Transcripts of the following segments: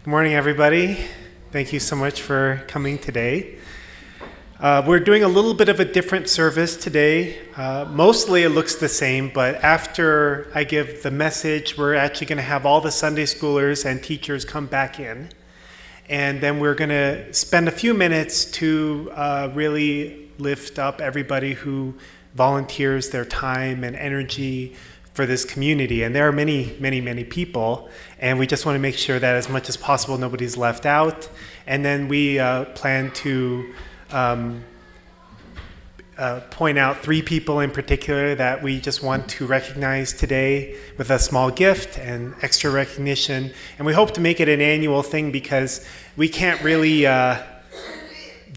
Good morning, everybody. Thank you so much for coming today. We're doing a little bit of a different service today. Mostly it looks the same, but after I give the message, we're actually going to have all the Sunday schoolers and teachers come back in. And then we're going to spend a few minutes to really lift up everybody who volunteers their time and energy for this community. And there are many, many, many people, and we just want to make sure that as much as possible nobody's left out. And then we plan to point out 3 people in particular that we just want to recognize today with a small gift and extra recognition. And we hope to make it an annual thing because we can't really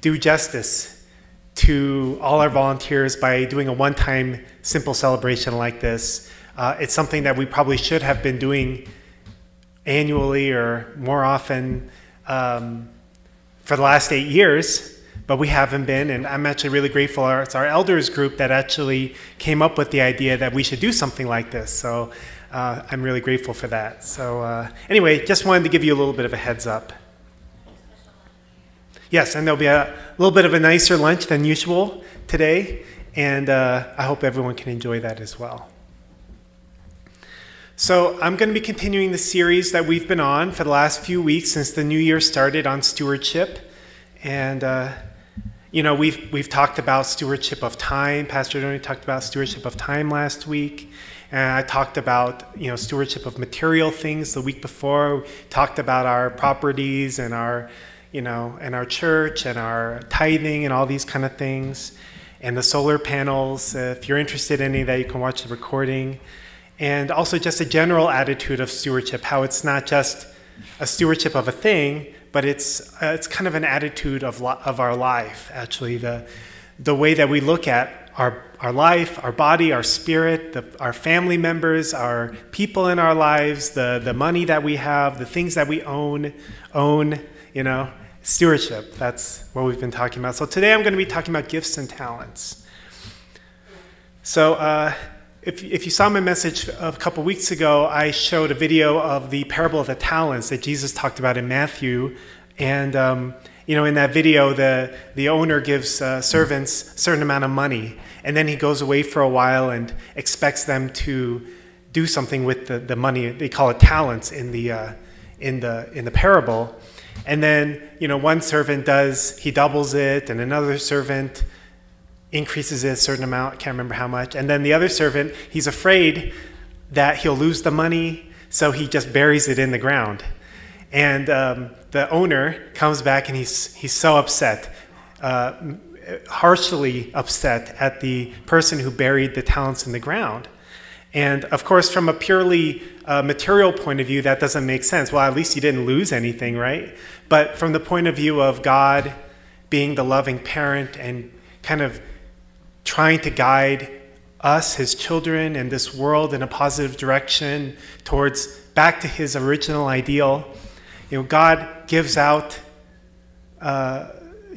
do justice to all our volunteers by doing a one-time simple celebration like this. It's something that we probably should have been doing annually or more often for the last 8 years, but we haven't been, and I'm actually really grateful. It's our elders group that actually came up with the idea that we should do something like this, so I'm really grateful for that. So anyway, just wanted to give you a little bit of a heads up. Yes, and there'll be a little bit of a nicer lunch than usual today, and I hope everyone can enjoy that as well. So I'm going to be continuing the series that we've been on for the last few weeks since the new year started on stewardship. And, you know, we've talked about stewardship of time. Pastor Donnie talked about stewardship of time last week. And I talked about, you know, stewardship of material things the week before. We talked about our properties and our, you know, and our church and our tithing and all these kind of things. And the solar panels. If you're interested in any of that, you can watch the recording. And also just a general attitude of stewardship, how it's not just a stewardship of a thing, but it's kind of an attitude of our life, actually. The way that we look at our life, our body, our spirit, our family members, our people in our lives, the money that we have, the things that we own, you know, stewardship. That's what we've been talking about. So today I'm going to be talking about gifts and talents. So, If you saw my message a couple weeks ago, I showed a video of the parable of the talents that Jesus talked about in Matthew. And, you know, in that video, the owner gives servants a certain amount of money. And then he goes away for a while and expects them to do something with the money. They call it talents in the parable. And then, you know, one servant he doubles it, and another servant increases it a certain amount, I can't remember how much. And then the other servant, he's afraid that he'll lose the money, so he just buries it in the ground. And the owner comes back and he's so upset, harshly upset at the person who buried the talents in the ground. And of course, from a purely material point of view, that doesn't make sense. Well, at least you didn't lose anything, right? But from the point of view of God being the loving parent and kind of trying to guide us, his children, and this world in a positive direction towards back to his original ideal. You know, God gives out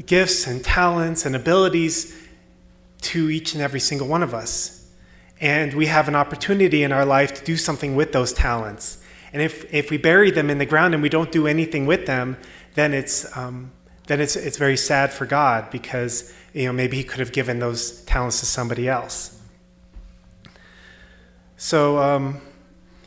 gifts and talents and abilities to each and every single one of us. And we have an opportunity in our life to do something with those talents. And if we bury them in the ground and we don't do anything with them, then it's very sad for God, because, you know, maybe he could have given those talents to somebody else. So,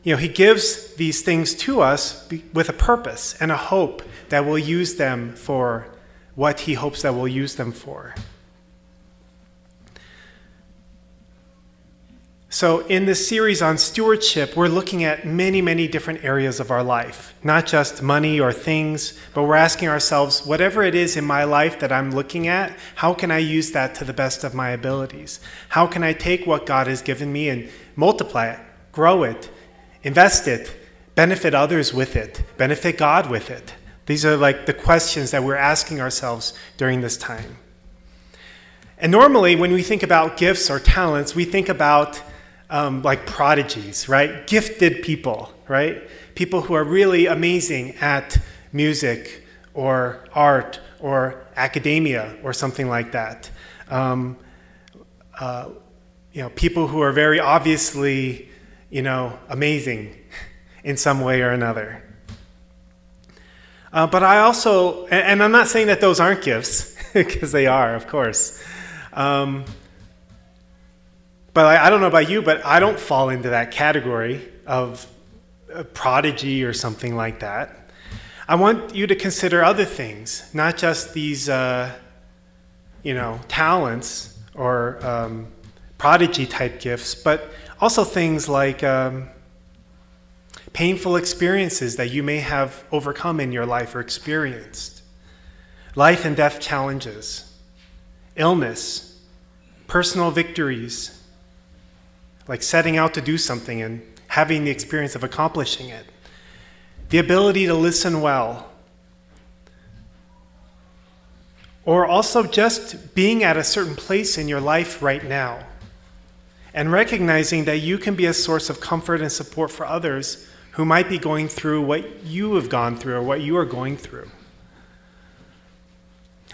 you know, he gives these things to us with a purpose and a hope that we'll use them for what he hopes that we'll use them for. So in this series on stewardship, we're looking at many, many different areas of our life, not just money or things, but we're asking ourselves, whatever it is in my life that I'm looking at, how can I use that to the best of my abilities? How can I take what God has given me and multiply it, grow it, invest it, benefit others with it, benefit God with it? These are like the questions that we're asking ourselves during this time. And normally when we think about gifts or talents, we think about like prodigies, right? Gifted people, right? People who are really amazing at music or art or academia or something like that. You know, people who are very obviously, you know, amazing in some way or another. But I also, and I'm not saying that those aren't gifts, because they are, of course. But I don't know about you, but I don't fall into that category of a prodigy or something like that. I want you to consider other things, not just these, talents or prodigy-type gifts, but also things like painful experiences that you may have overcome in your life or experienced, life and death challenges, illness, personal victories, like setting out to do something and having the experience of accomplishing it, the ability to listen well, or also just being at a certain place in your life right now and recognizing that you can be a source of comfort and support for others who might be going through what you have gone through or what you are going through.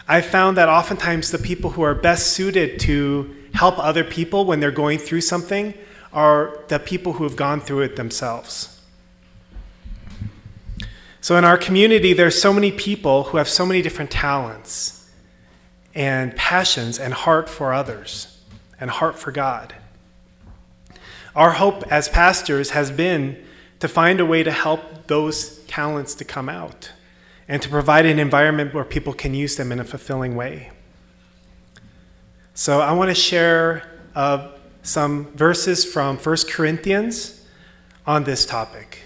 I've found that oftentimes the people who are best suited to help other people when they're going through something are the people who have gone through it themselves. So in our community, there's so many people who have so many different talents and passions and heart for others and heart for God. Our hope as pastors has been to find a way to help those talents to come out and to provide an environment where people can use them in a fulfilling way. So I want to share some verses from 1 Corinthians on this topic.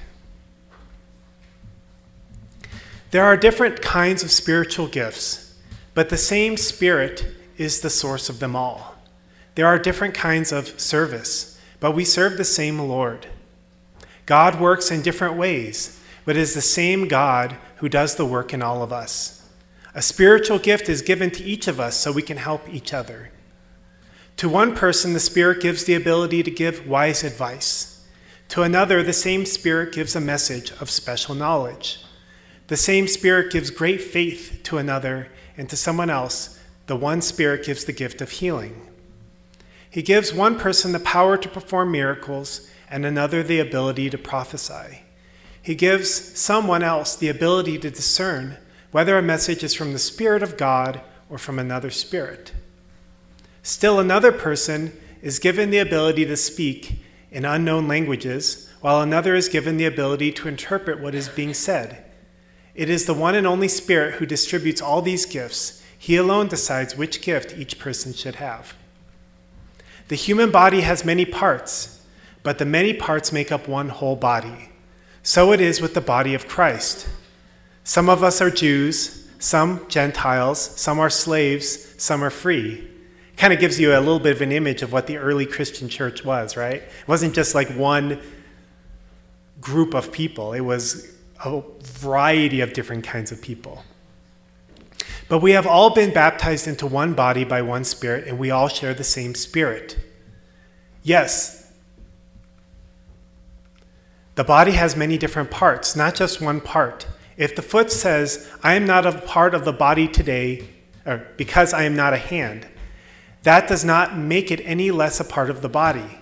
There are different kinds of spiritual gifts, but the same Spirit is the source of them all. There are different kinds of service, but we serve the same Lord. God works in different ways, but it is the same God who does the work in all of us. A spiritual gift is given to each of us so we can help each other. To one person, the Spirit gives the ability to give wise advice. To another, the same Spirit gives a message of special knowledge. The same Spirit gives great faith to another, and to someone else, the one Spirit gives the gift of healing. He gives one person the power to perform miracles, and another the ability to prophesy. He gives someone else the ability to discern whether a message is from the Spirit of God or from another spirit. Still another person is given the ability to speak in unknown languages, while another is given the ability to interpret what is being said. It is the one and only Spirit who distributes all these gifts. He alone decides which gift each person should have. The human body has many parts, but the many parts make up one whole body. So it is with the body of Christ. Some of us are Jews, some Gentiles, some are slaves, some are free. It kind of gives you a little bit of an image of what the early Christian church was, right? It wasn't just like one group of people. It was a variety of different kinds of people. But we have all been baptized into one body by one Spirit, and we all share the same Spirit. Yes, the body has many different parts, not just one part. If the foot says, I am not a part of the body today, or because I am not a hand, that does not make it any less a part of the body.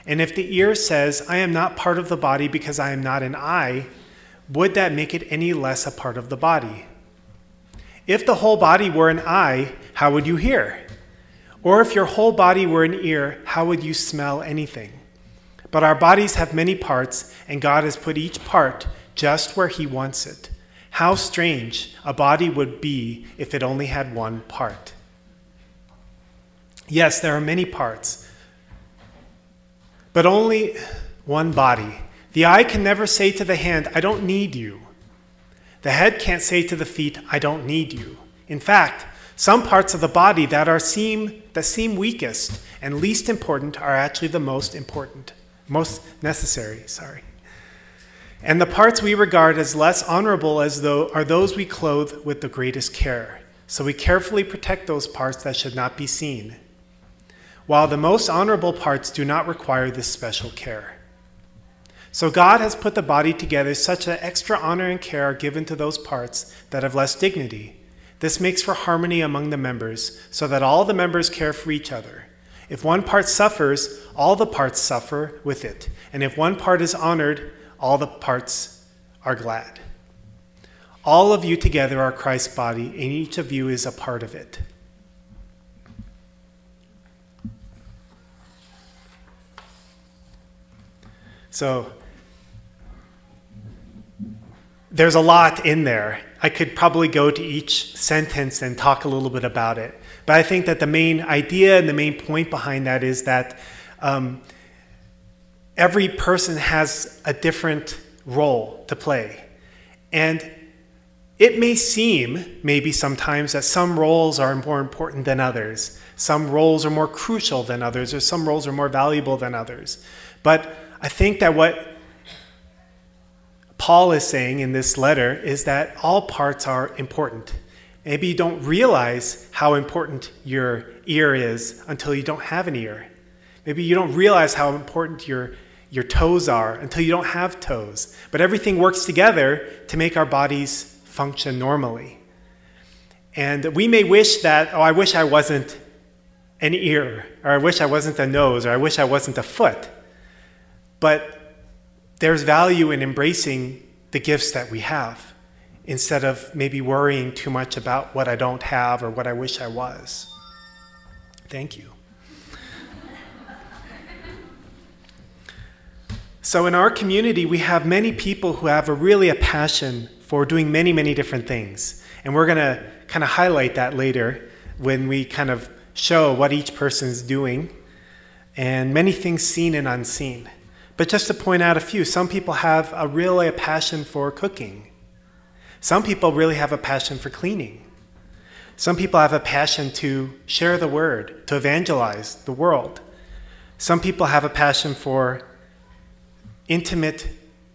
And if the ear says, I am not part of the body because I am not an eye, would that make it any less a part of the body? If the whole body were an eye, how would you hear? Or if your whole body were an ear, how would you smell anything? But our bodies have many parts, and God has put each part just where he wants it. How strange a body would be if it only had one part. Yes, there are many parts, but only one body. The eye can never say to the hand, I don't need you. The head can't say to the feet, I don't need you. In fact, some parts of the body that seem weakest and least important are actually the most important. Most necessary. And the parts we regard as less honorable are those we clothe with the greatest care. So we carefully protect those parts that should not be seen, while the most honorable parts do not require this special care. So God has put the body together such that extra honor and care are given to those parts that have less dignity. This makes for harmony among the members, so that all the members care for each other. If one part suffers, all the parts suffer with it. And if one part is honored, all the parts are glad. All of you together are Christ's body, and each of you is a part of it. So there's a lot in there. I could probably go to each sentence and talk a little bit about it. But I think that the main idea and the main point behind that is that every person has a different role to play. And it may seem, maybe sometimes, that some roles are more important than others. Some roles are more crucial than others, or some roles are more valuable than others. But I think that what Paul is saying in this letter is that all parts are important. Maybe you don't realize how important your ear is until you don't have an ear. Maybe you don't realize how important your toes are until you don't have toes. But everything works together to make our bodies function normally. And we may wish that, oh, I wish I wasn't an ear, or I wish I wasn't a nose, or I wish I wasn't a foot. But there's value in embracing the gifts that we have, instead of maybe worrying too much about what I don't have or what I wish I was. Thank you. So in our community, we have many people who have really a passion for doing many, many different things. And we're going to kind of highlight that later when we kind of show what each person is doing, and many things seen and unseen. But just to point out a few, some people have really a passion for cooking. Some people really have a passion for cleaning. Some people have a passion to share the word, to evangelize the world. Some people have a passion for intimate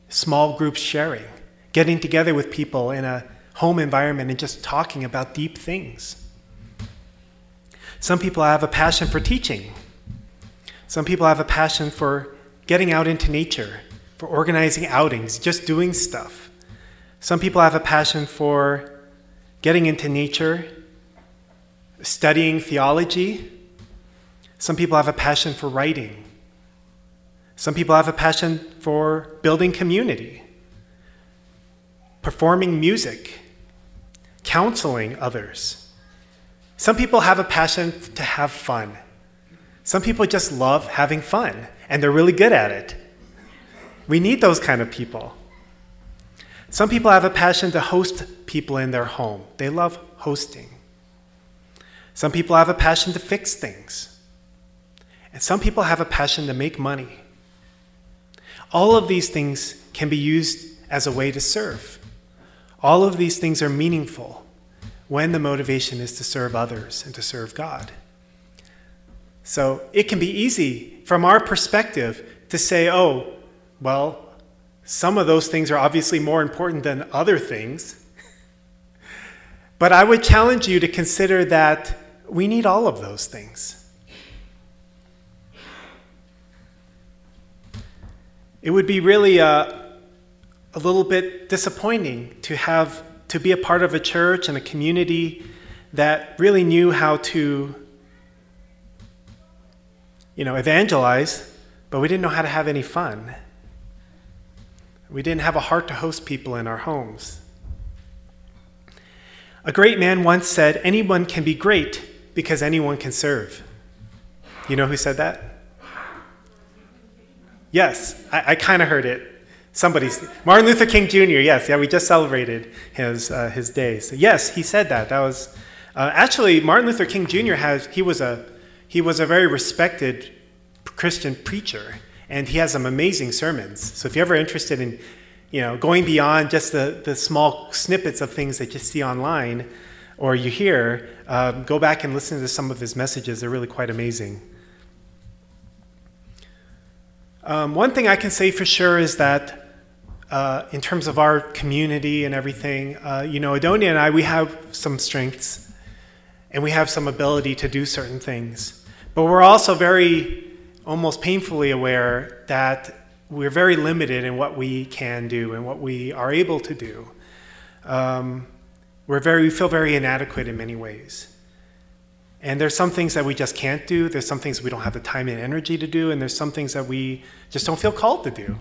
small group sharing, getting together with people in a home environment and just talking about deep things. Some people have a passion for teaching. Some people have a passion for getting out into nature, for organizing outings, just doing stuff. Some people have a passion for getting into nature, studying theology. Some people have a passion for writing. Some people have a passion for building community, performing music, counseling others. Some people have a passion to have fun. Some people just love having fun, and they're really good at it. We need those kind of people. Some people have a passion to host people in their home. They love hosting. Some people have a passion to fix things. And some people have a passion to make money. All of these things can be used as a way to serve. All of these things are meaningful when the motivation is to serve others and to serve God. So it can be easy from our perspective to say, oh, well, some of those things are obviously more important than other things. But I would challenge you to consider that we need all of those things. It would be really a little bit disappointing to be a part of a church and a community that really knew how to evangelize, but we didn't know how to have any fun. We didn't have a heart to host people in our homes. A great man once said, anyone can be great because anyone can serve. You know who said that? Yes, I kind of heard it. Martin Luther King Jr., yes, yeah, we just celebrated his day. So yes, he said that. That was, actually, Martin Luther King Jr. he was a very respected Christian preacher, and he has some amazing sermons. So if you're ever interested in, going beyond just the small snippets of things that you see online or you hear, go back and listen to some of his messages. They're really quite amazing. One thing I can say for sure is that in terms of our community and everything, Adonia and I, we have some strengths and we have some ability to do certain things. But we're also almost painfully aware that we're very limited in what we can do and what we are able to do. We feel very inadequate in many ways. And there's some things that we just can't do. There's some things we don't have the time and energy to do. And there's some things that we just don't feel called to do.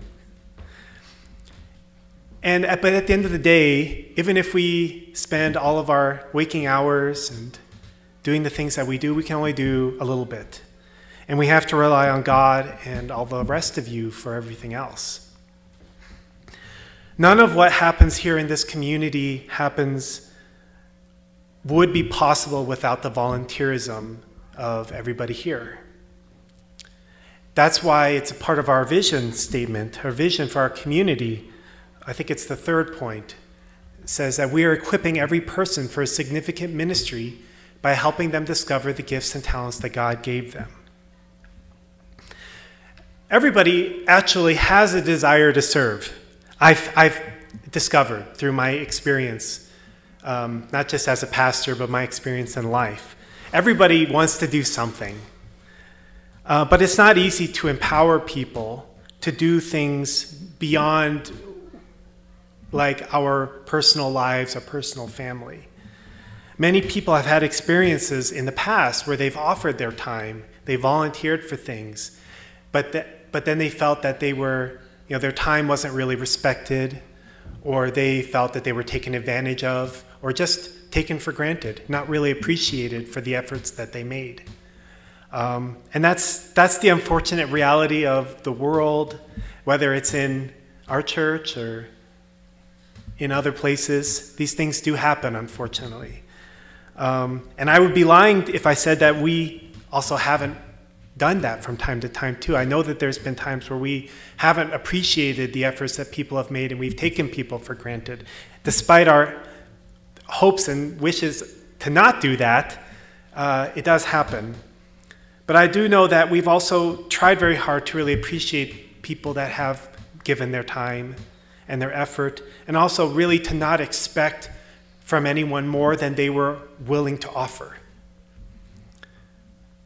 But at the end of the day, even if we spend all of our waking hours and doing the things that we do, we can only do a little bit. And we have to rely on God and all the rest of you for everything else. None of what happens here in this community would be possible without the volunteerism of everybody here. That's why it's a part of our vision statement, our vision for our community. I think it's the third point. It says that we are equipping every person for a significant ministry by helping them discover the gifts and talents that God gave them. Everybody actually has a desire to serve. I've discovered through my experience, not just as a pastor, but my experience in life. Everybody wants to do something. But it's not easy to empower people to do things beyond like our personal lives, our personal family. Many people have had experiences in the past where they've offered their time, they volunteered for things, but then they felt that their time wasn't really respected, or they felt that they were taken advantage of, or just taken for granted, not really appreciated for the efforts that they made. And that's the unfortunate reality of the world, whether it's in our church or in other places. These things do happen, unfortunately. And I would be lying if I said that we also haven't done that from time to time too. I know that there's been times where we haven't appreciated the efforts that people have made, and we've taken people for granted. Despite our hopes and wishes to not do that, it does happen. But I do know that we've also tried very hard to really appreciate people that have given their time and their effort, and also really to not expect from anyone more than they were willing to offer.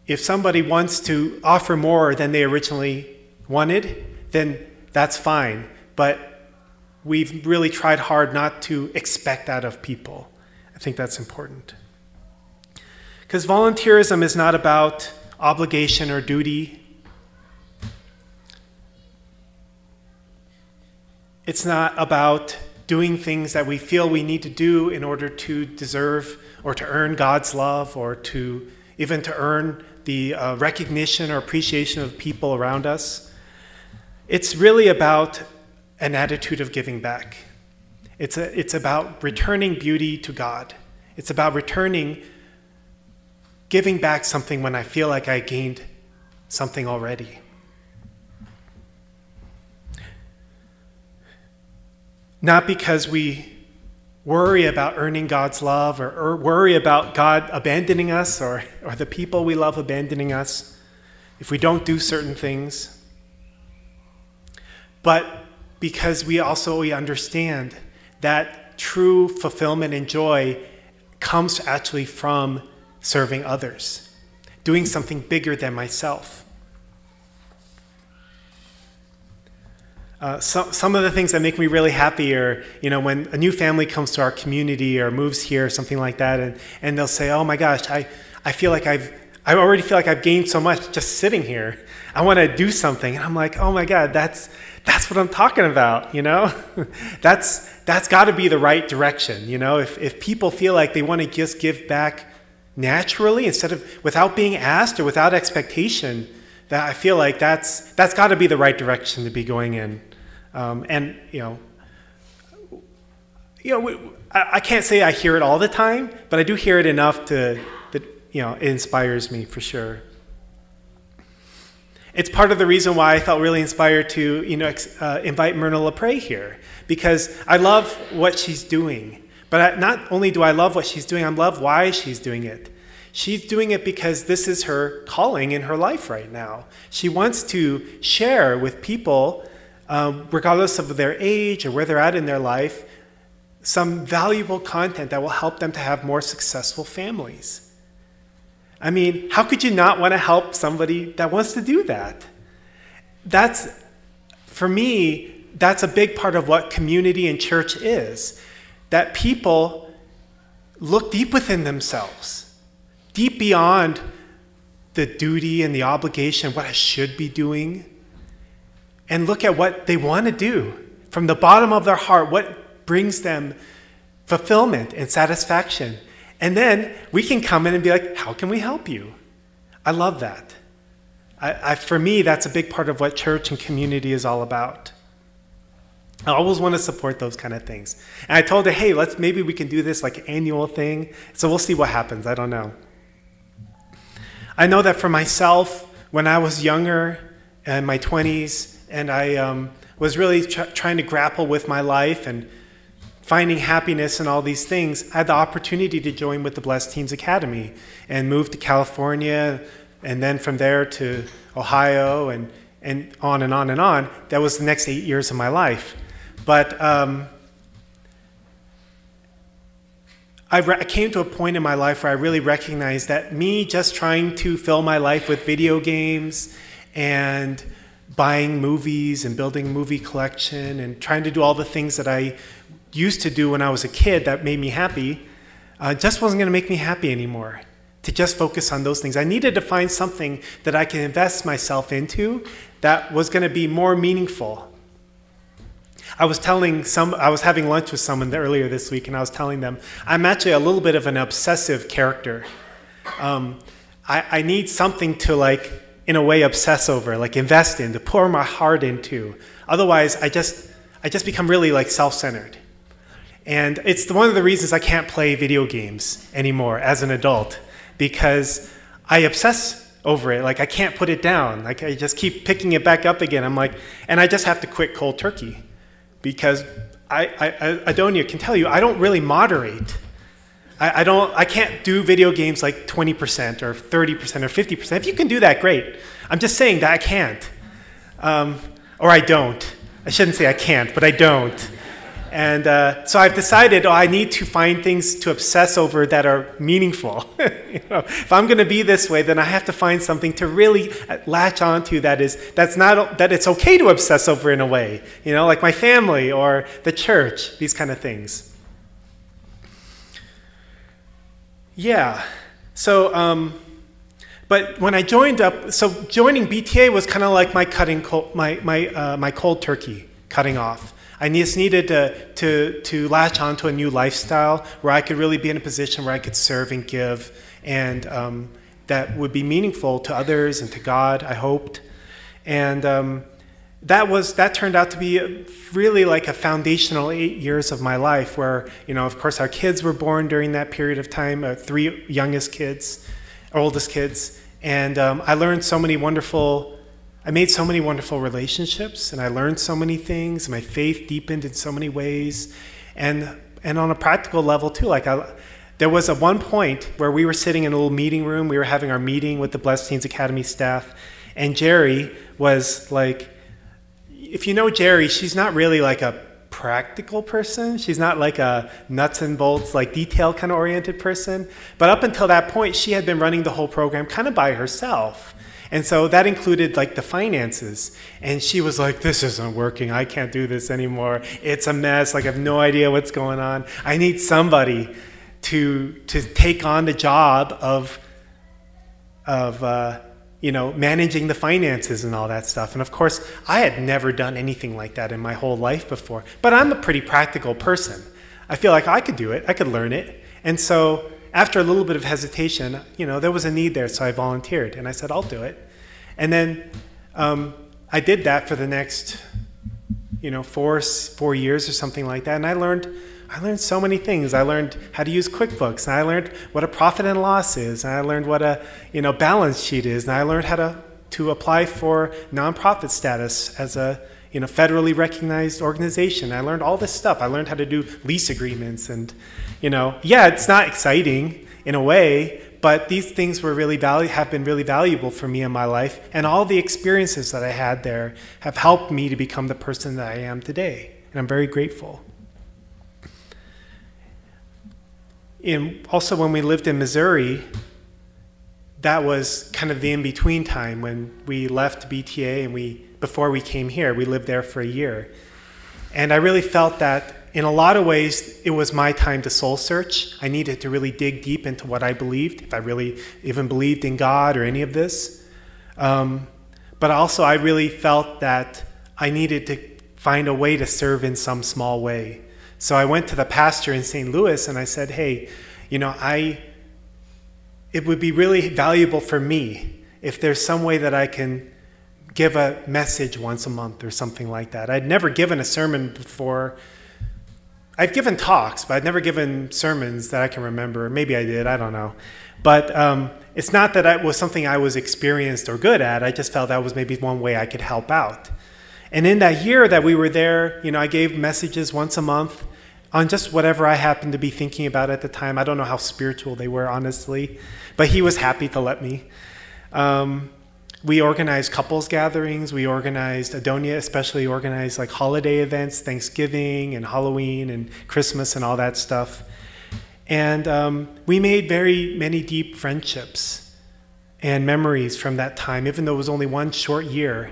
If somebody wants to offer more than they originally wanted, then that's fine. But we've really tried hard not to expect that of people. I think that's important. Because volunteerism is not about obligation or duty. It's not about doing things that we feel we need to do in order to deserve or to earn God's love, or to even to earn the recognition or appreciation of people around us. It's really about an attitude of giving back. It's about returning beauty to God. It's about giving back something when I feel like I gained something already. Not because we worry about earning God's love, or worry about God abandoning us, or the people we love abandoning us if we don't do certain things, but because we understand that true fulfillment and joy comes actually from serving others, doing something bigger than myself. Some of the things that make me really happy are, when a new family comes to our community or moves here or something like that, and they'll say, "Oh my gosh, I already feel like I've gained so much just sitting here. I want to do something." And I'm like, "Oh my God, that's what I'm talking about, That's got to be the right direction, If people feel like they want to just give back naturally without being asked or without expectation, that I feel like that's got to be the right direction to be going in. I can't say I hear it all the time, but I do hear it enough that it inspires me for sure. It's part of the reason why I felt really inspired to invite Myrna LaPrey here, because I love what she's doing. But not only do I love what she's doing, I love why she's doing it. She's doing it because this is her calling in her life right now. She wants to share with people, regardless of their age or where they're at in their life, some valuable content that will help them to have more successful families. I mean, how could you not want to help somebody that wants to do that? For me, that's a big part of what community and church is, that people look deep within themselves, deep beyond the duty and the obligation, what I should be doing, and look at what they want to do. from the bottom of their heart what brings them fulfillment and satisfaction. And then we can come in and be like, how can we help you? I love that. For me, that's a big part of what church and community is all about. I always want to support those kind of things. And I told her, hey, maybe we can do this like annual thing. So we'll see what happens. I don't know. I know that for myself, when I was younger, in my 20s, and I was really trying to grapple with my life and finding happiness in all these things, I had the opportunity to join with the Blessed Teens Academy and move to California, and then from there to Ohio, and on and on and on. That was the next 8 years of my life. But I came to a point in my life where I really recognized that me just trying to fill my life with video games and buying movies and building a movie collection and trying to do all the things that I used to do when I was a kid that made me happy, just wasn't going to make me happy anymore. To just focus on those things. I needed to find something that I can invest myself into that was going to be more meaningful. I was having lunch with someone earlier this week, and I was telling them, I'm actually a little bit of an obsessive character. I need something to, like, in a way, obsess over, like invest in, to pour my heart into. Otherwise, I just become really, like, self-centered. And it's one of the reasons I can't play video games anymore as an adult, because I obsess over it. Like, I can't put it down. Like, I just keep picking it back up again. I'm like, and I just have to quit cold turkey, because Adonia can tell you, I don't really moderate. I can't do video games like 20% or 30% or 50%. If you can do that, great. I'm just saying that I can't. Or I don't. I shouldn't say I can't, but I don't. And so I've decided, I need to find things to obsess over that are meaningful. If I'm going to be this way, then I have to find something to really latch onto that it's okay to obsess over in a way, like my family or the church, these kind of things. Yeah. So, but when I joined up, so joining BTA was kind of like my cold turkey cutting off. I just needed to latch onto a new lifestyle where I could really be in a position where I could serve and give, and that would be meaningful to others and to God, I hoped. And that turned out to be really like a foundational 8 years of my life where, of course, our kids were born during that period of time, 3 oldest kids. And I learned I made so many wonderful relationships, and I learned so many things. My faith deepened in so many ways, and on a practical level too. Like there was at one point where we were sitting in a little meeting room. We were having our meeting with the Blessed Teens Academy staff, and Jerry was like, if you know Jerry, she's not really like a practical person. She's not like a nuts and bolts, like detail kind of oriented person. But up until that point, she had been running the whole program kind of by herself. And so that included like the finances. And she was like, this isn't working. I can't do this anymore. It's a mess. Like, I have no idea what's going on. I need somebody to take on the job of managing the finances and all that stuff. And of course, I had never done anything like that in my whole life before. But I'm a pretty practical person. I feel like I could do it. I could learn it. And so after a little bit of hesitation, there was a need there, so I volunteered. And I said, I'll do it. And then I did that for the next, 4 years or something like that. And I learned so many things. I learned how to use QuickBooks, and I learned what a profit and loss is, and I learned what a balance sheet is, and I learned how to apply for nonprofit status as a federally recognized organization. I learned all this stuff. I learned how to do lease agreements, and it's not exciting in a way, but these things were have been really valuable for me in my life, and all the experiences that I had there have helped me to become the person that I am today, and I'm very grateful. And also, when we lived in Missouri, that was kind of the in-between time when we left BTA and before we came here. We lived there for a year. And I really felt that in a lot of ways, it was my time to soul search. I needed to really dig deep into what I believed, if I really even believed in God or any of this. But also, I really felt that I needed to find a way to serve in some small way. So I went to the pastor in St. Louis and I said, hey, it would be really valuable for me if there's some way that I can give a message once a month or something like that. I'd never given a sermon before. I've given talks, but I'd never given sermons that I can remember. Maybe I did, I don't know. But it's not that it was something I was experienced or good at. I just felt that was maybe one way I could help out. And in that year that we were there, I gave messages once a month on just whatever I happened to be thinking about at the time. I don't know how spiritual they were, honestly, but he was happy to let me. We organized couples gatherings. We organized, Adonia especially organized like holiday events, Thanksgiving and Halloween and Christmas and all that stuff. And we made very many deep friendships and memories from that time, even though it was only one short year,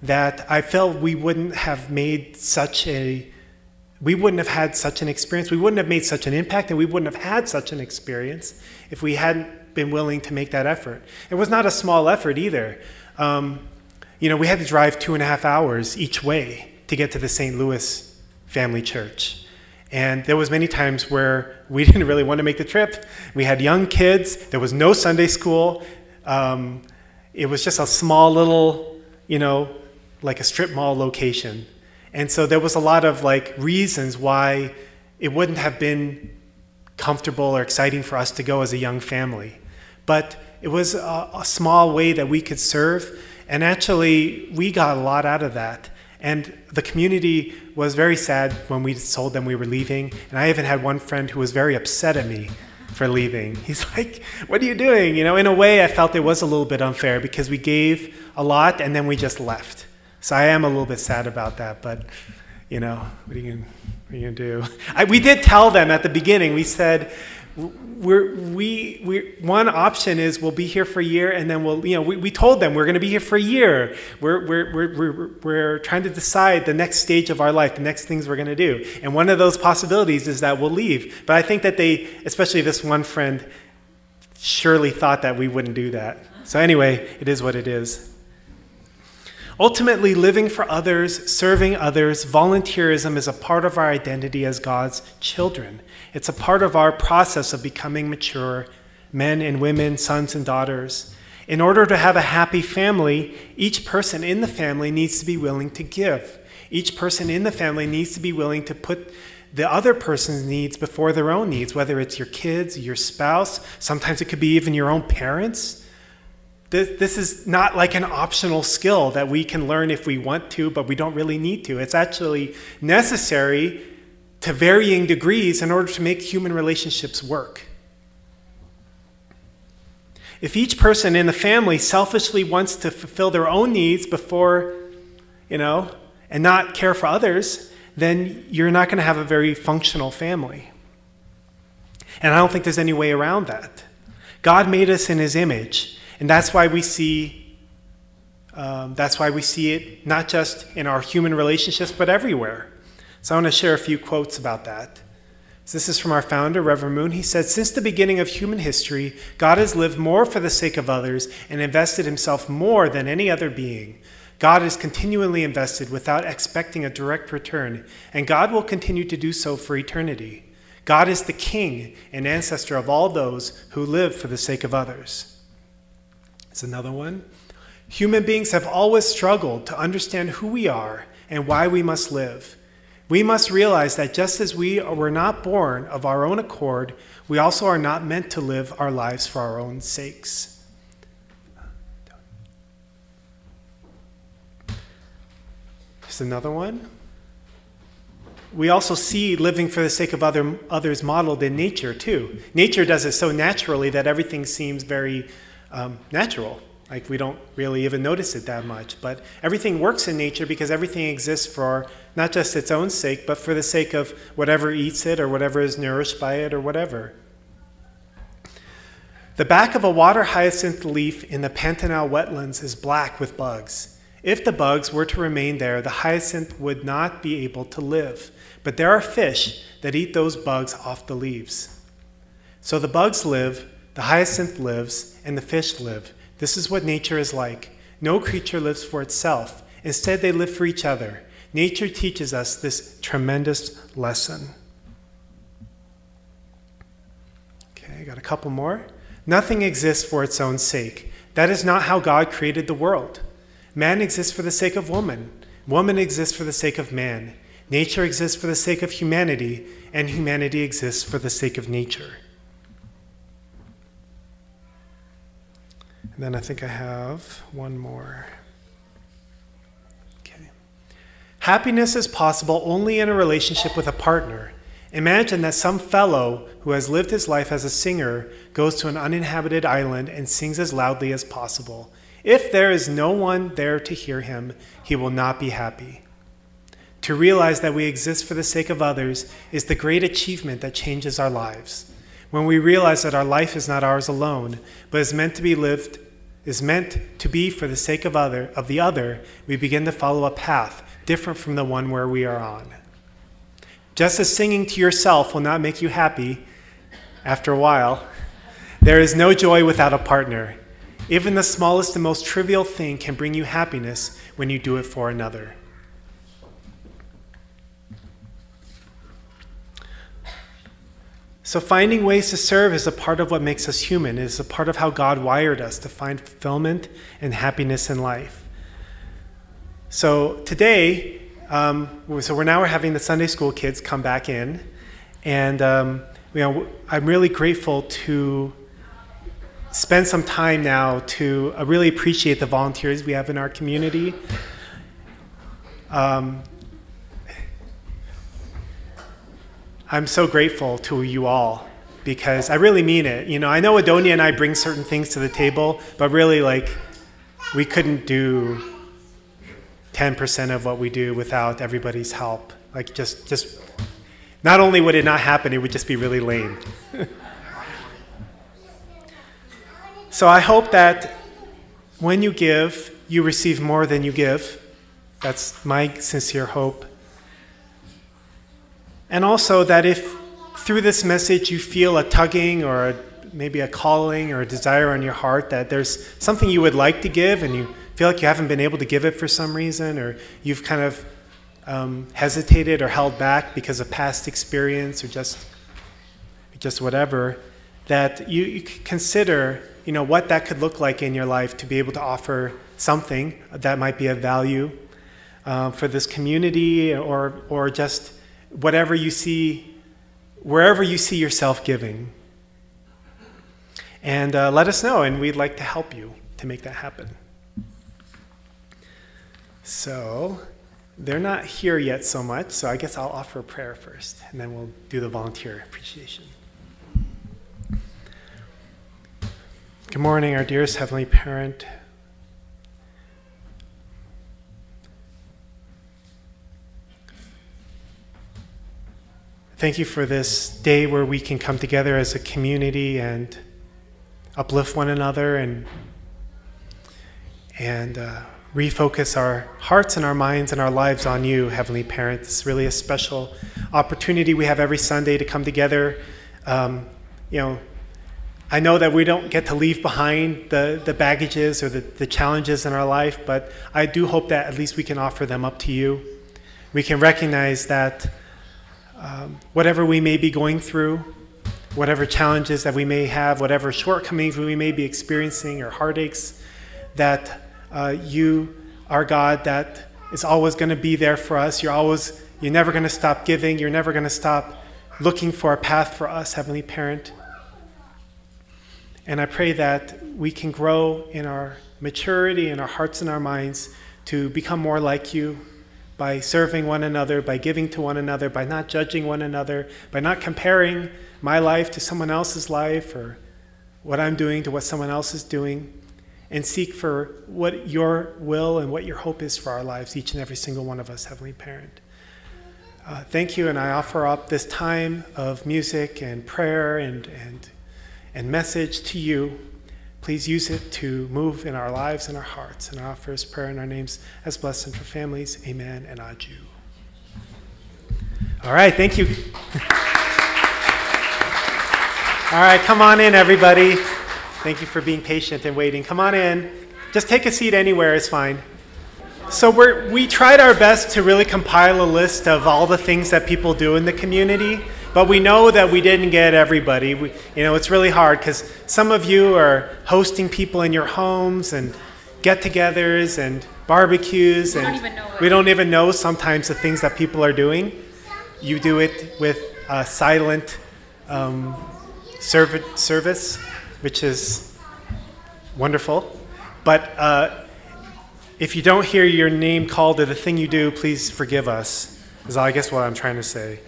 that I felt we wouldn't have had such an experience, we wouldn't have made such an impact, and we wouldn't have had such an experience if we hadn't been willing to make that effort. It was not a small effort either. We had to drive 2.5 hours each way to get to the St. Louis family church. And there was many times where we didn't really want to make the trip. We had young kids. There was no Sunday school. It was just a small little, like a strip mall location. And so there was a lot of reasons why it wouldn't have been comfortable or exciting for us to go as a young family. But it was a small way that we could serve. And actually, we got a lot out of that. And the community was very sad when we told them we were leaving. And I even had one friend who was very upset at me for leaving. He's like, what are you doing? In a way, I felt it was a little bit unfair because we gave a lot and then we just left. So I am a little bit sad about that, but, what are you going to do? We did tell them at the beginning, we said, one option is we'll be here for a year, and then we told them we're going to be here for a year. We're trying to decide the next stage of our life, the next things we're going to do. And one of those possibilities is that we'll leave. But I think that they, especially this one friend, surely thought that we wouldn't do that. So anyway, it is what it is. Ultimately, living for others, serving others, volunteerism is a part of our identity as God's children. It's a part of our process of becoming mature men and women, sons and daughters. In order to have a happy family, each person in the family needs to be willing to give. Each person in the family needs to be willing to put the other person's needs before their own needs, whether it's your kids, your spouse, sometimes it could be even your own parents. This is not like an optional skill that we can learn if we want to, but we don't really need to. It's actually necessary to varying degrees in order to make human relationships work. If each person in the family selfishly wants to fulfill their own needs before, and not care for others, then you're not going to have a very functional family. And I don't think there's any way around that. God made us in his image. And that's why we see it not just in our human relationships, but everywhere. So I want to share a few quotes about that. So this is from our founder, Reverend Moon. He said, since the beginning of human history, God has lived more for the sake of others and invested himself more than any other being. God is continually invested without expecting a direct return, and God will continue to do so for eternity. God is the king and ancestor of all those who live for the sake of others. Here's another one. Human beings have always struggled to understand who we are and why we must live. We must realize that just as we were not born of our own accord, we also are not meant to live our lives for our own sakes. Here's another one. We also see living for the sake of others modeled in nature too. Nature does it so naturally that everything seems very natural. Like we don't really even notice it that much. But everything works in nature because everything exists for not just its own sake, but for the sake of whatever eats it or whatever is nourished by it or whatever. The back of a water hyacinth leaf in the Pantanal wetlands is black with bugs. If the bugs were to remain there, the hyacinth would not be able to live. But there are fish that eat those bugs off the leaves. So the bugs live, the hyacinth lives, and the fish live. This is what nature is like. No creature lives for itself. Instead, they live for each other. nature teaches us this tremendous lesson. Okay, I got a couple more. Nothing exists for its own sake. That is not how God created the world. Man exists for the sake of woman. Woman exists for the sake of man. Nature exists for the sake of humanity, and humanity exists for the sake of nature. And then I think I have one more. Okay. Happiness is possible only in a relationship with a partner. Imagine that some fellow who has lived his life as a singer goes to an uninhabited island and sings as loudly as possible. If there is no one there to hear him, he will not be happy. To realize that we exist for the sake of others is the great achievement that changes our lives. When we realize that our life is not ours alone, but is meant to be for the sake of the other, we begin to follow a path different from the one where we are on. Just as singing to yourself will not make you happy after a while, there is no joy without a partner. Even the smallest and most trivial thing can bring you happiness when you do it for another. So finding ways to serve is a part of what makes us human. It is a part of how God wired us to find fulfillment and happiness in life. So today, we're having the Sunday school kids come back in, and I'm really grateful to spend some time now to really appreciate the volunteers we have in our community. I'm so grateful to you all because I really mean it. You know, I know Adonia and I bring certain things to the table, but really, we couldn't do 10% of what we do without everybody's help. Just not only would it not happen, it would just be really lame. So I hope that when you give, you receive more than you give. That's my sincere hope. And also that if through this message you feel a tugging or maybe a calling or a desire on your heart that there's something you would like to give and you feel like you haven't been able to give it for some reason, or you've kind of hesitated or held back because of past experience or just whatever, that you consider, what that could look like in your life to be able to offer something that might be of value for this community or just whatever you see, wherever you see yourself giving. And let us know, and we'd like to help you to make that happen. So they're not here yet so much, so I guess I'll offer a prayer first, and then we'll do the volunteer appreciation. Good morning, our dearest Heavenly Parent. Thank you for this day where we can come together as a community and uplift one another and refocus our hearts and our minds and our lives on you, Heavenly Parent. It's really a special opportunity we have every Sunday to come together. I know that we don't get to leave behind the baggages or the challenges in our life, but I do hope that at least we can offer them up to you. We can recognize that whatever we may be going through, whatever challenges that we may have, whatever shortcomings we may be experiencing or heartaches, that you are God that is always going to be there for us. You're never going to stop giving. You're never going to stop looking for a path for us, Heavenly Parent. And I pray that we can grow in our maturity, in our hearts and our minds, to become more like you by serving one another, by giving to one another, by not judging one another, by not comparing my life to someone else's life or what I'm doing to what someone else is doing, and seek for what your will and what your hope is for our lives, each and every single one of us, Heavenly Parent. Thank you, and I offer up this time of music and prayer and message to you. Please use it to move in our lives and our hearts. And I offer this prayer in our names as blessing for families. Amen and adieu. All right, thank you. All right, come on in, everybody. Thank you for being patient and waiting. Come on in. Just take a seat anywhere, it's fine. So we tried our best to really compile a list of all the things that people do in the community, but we know that we didn't get everybody. It's really hard because some of you are hosting people in your homes and get-togethers and barbecues, and we don't even know sometimes the things that people are doing. You do it with silent service, which is wonderful. But if you don't hear your name called or the thing you do, please forgive us, is I guess what I'm trying to say.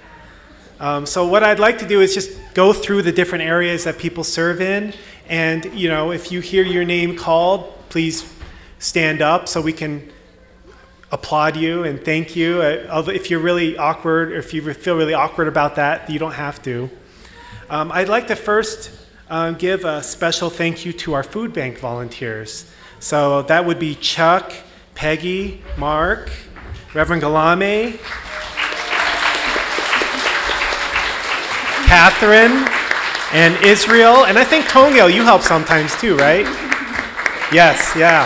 So what I'd like to do is just go through the different areas that people serve in, and if you hear your name called, please stand up so we can applaud you and thank you. If you're really awkward, or if you feel really awkward about that, you don't have to. I'd like to first give a special thank you to our food bank volunteers. So that would be Chuck, Peggy, Mark, Reverend Galame, Catherine, and Israel, and I think Tongil, you help sometimes too, right? Yes, yeah.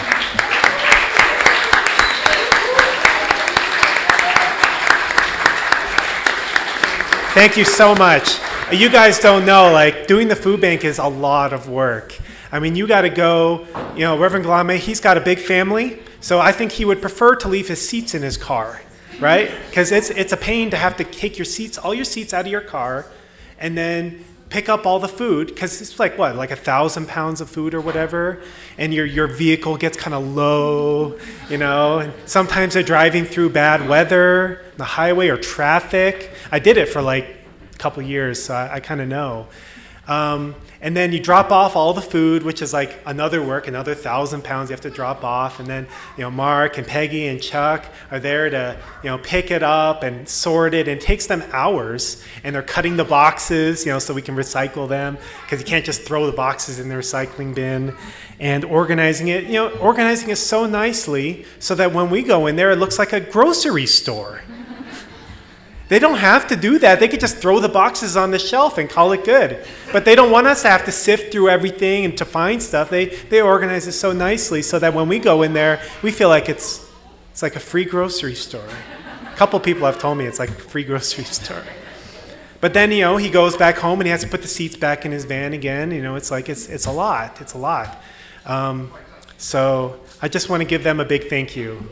Thank you so much. You guys don't know, doing the food bank is a lot of work. I mean, you got to go, Reverend Galame, he's got a big family, so I think he would prefer to leave his seats in his car, right? Because it's a pain to have to take all your seats out of your car, and then pick up all the food, because it's like 1,000 pounds of food or whatever, and your vehicle gets kind of low, and sometimes they're driving through bad weather, the highway, or traffic. I did it for a couple years, so I kind of know. And then you drop off all the food, which is another 1,000 pounds you have to drop off. And then, Mark and Peggy and Chuck are there to, pick it up and sort it. And it takes them hours. And they're cutting the boxes, so we can recycle them, because you can't just throw the boxes in the recycling bin. And organizing it, organizing it so nicely so that when we go in there, it looks like a grocery store. They don't have to do that. They could just throw the boxes on the shelf and call it good. But they don't want us to have to sift through everything and to find stuff. They organize it so nicely so that when we go in there, we feel like it's like a free grocery store. A couple people have told me it's like a free grocery store. But then, he goes back home and he has to put the seats back in his van again. It's a lot. It's a lot. So I just want to give them a big thank you.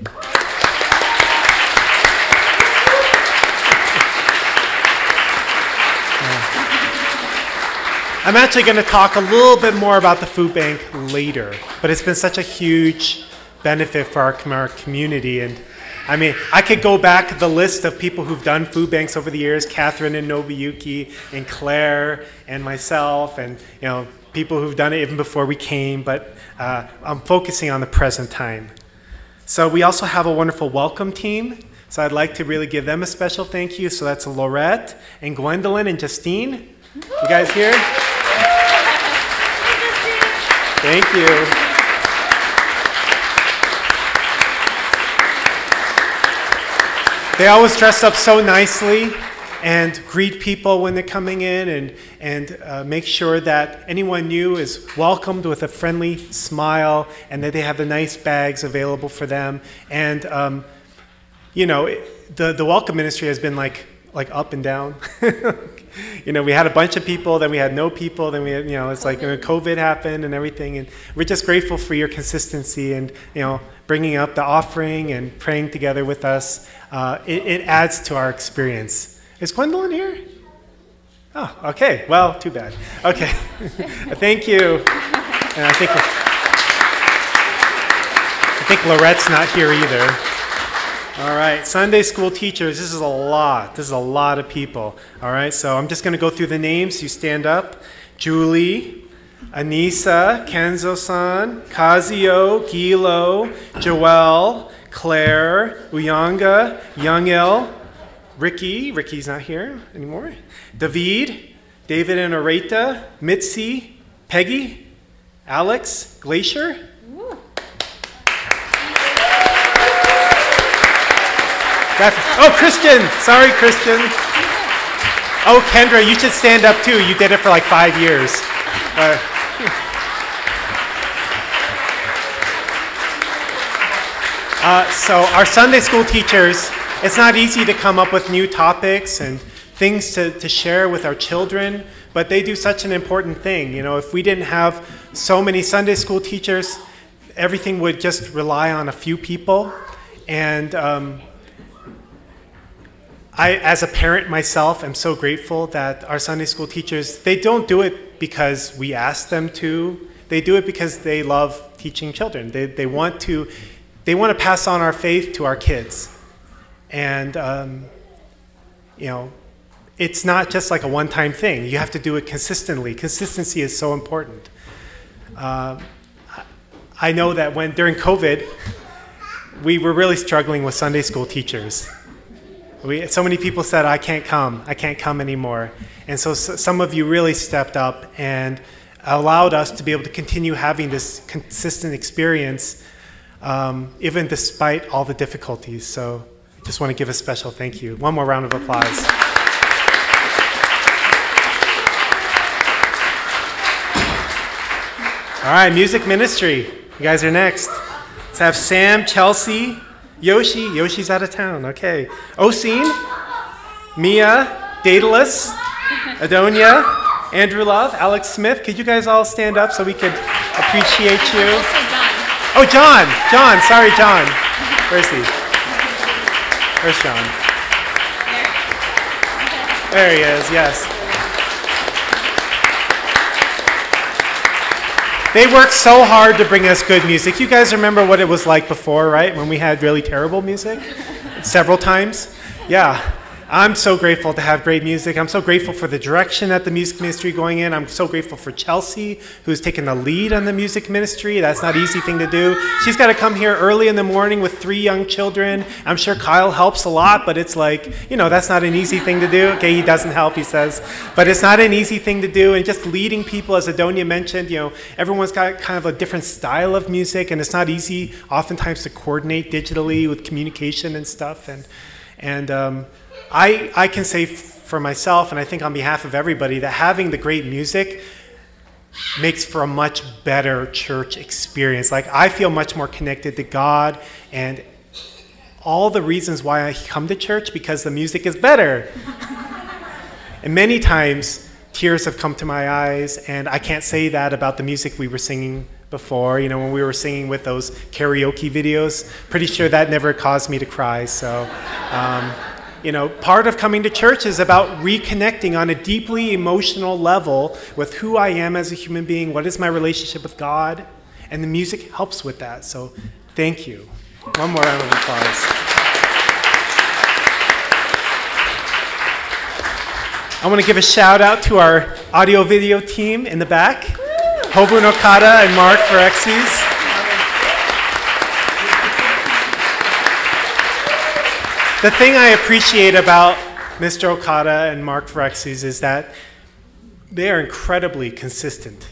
I'm actually going to talk a little bit more about the food bank later, but it's been such a huge benefit for our community. And I mean, I could go back the list of people who've done food banks over the years, Catherine and Nobuyuki and Claire and myself, and people who've done it even before we came, but I'm focusing on the present time. So we also have a wonderful welcome team. So I'd like to really give them a special thank you. So that's Laurette and Gwendolyn and Justine. You guys here? Thank you. They always dress up so nicely and greet people when they're coming in, and make sure that anyone new is welcomed with a friendly smile, and that they have the nice bags available for them. And the welcome ministry has been like up and down. We had a bunch of people, then we had no people, then we had, it's like COVID happened and everything, and we're just grateful for your consistency and, bringing up the offering and praying together with us. It adds to our experience. Is Gwendolyn here? Oh, okay. Well, too bad. Okay. Thank you. And I think Laurette's not here either. All right, Sunday school teachers, this is a lot. This is a lot of people. All right, so I'm just going to go through the names. You stand up. Julie, Anissa, Kenzo-san, Kazuo, Gilo, Joelle, Claire, Uyanga, Youngil, Ricky's not here anymore, David and Areta, Mitzi, Peggy, Alex, Glacier. Oh, Christian. Sorry, Christian. Oh, Kendra, you should stand up too. You did it for 5 years. So our Sunday school teachers, it's not easy to come up with new topics and things to share with our children, but they do such an important thing. You know, if we didn't have so many Sunday school teachers, everything would just rely on a few people. And I, as a parent myself, am so grateful that our Sunday school teachers, they don't do it because we ask them to. They do it because they love teaching children. They want to pass on our faith to our kids. And, you know, it's not just like a one-time thing. You have to do it consistently. Consistency is so important. I know that during COVID, we were really struggling with Sunday school teachers. So many people said, I can't come anymore. And so some of you really stepped up and allowed us to be able to continue having this consistent experience, even despite all the difficulties. So I just want to give a special thank you. One more round of applause. All right, music ministry. You guys are next. Let's have Sam, Chelsea, Yoshi. Yoshi's out of town. Okay. Oseen, Mia, Daedalus, Adonia, Andrew Love, Alex Smith. Could you guys all stand up so we could appreciate you? Oh, John. John. Sorry, John. Where is he? Where's John? There he is. Yes. They worked so hard to bring us good music. You guys remember what it was like before, right? When we had really terrible music? Several times? Yeah. I'm so grateful to have great music. I'm so grateful for the direction that the music ministry going in. I'm so grateful for Chelsea, who's taken the lead on the music ministry. That's not an easy thing to do. She's got to come here early in the morning with 3 young children. I'm sure Kyle helps a lot, but it's like, you know, that's not an easy thing to do. Okay, he doesn't help, he says. But it's not an easy thing to do. And just leading people, as Adonia mentioned, you know, everyone's got kind of a different style of music, and it's not easy oftentimes to coordinate digitally with communication and stuff. And I can say for myself, and I think on behalf of everybody, that having the great music makes for a much better church experience. Like, I feel much more connected to God and all the reasons why I come to church, because the music is better. And many times, tears have come to my eyes, and I can't say that about the music we were singing before. You know, when we were singing with those karaoke videos, pretty sure that never caused me to cry. So, you know, part of coming to church is about reconnecting on a deeply emotional level with who I am as a human being, what is my relationship with God, and the music helps with that. So thank you. One more round of applause. I want to give a shout out to our audio video team in the back, Hobun Okada and Mark Verexes. The thing I appreciate about Mr. Okada and Mark Verexes is that they are incredibly consistent.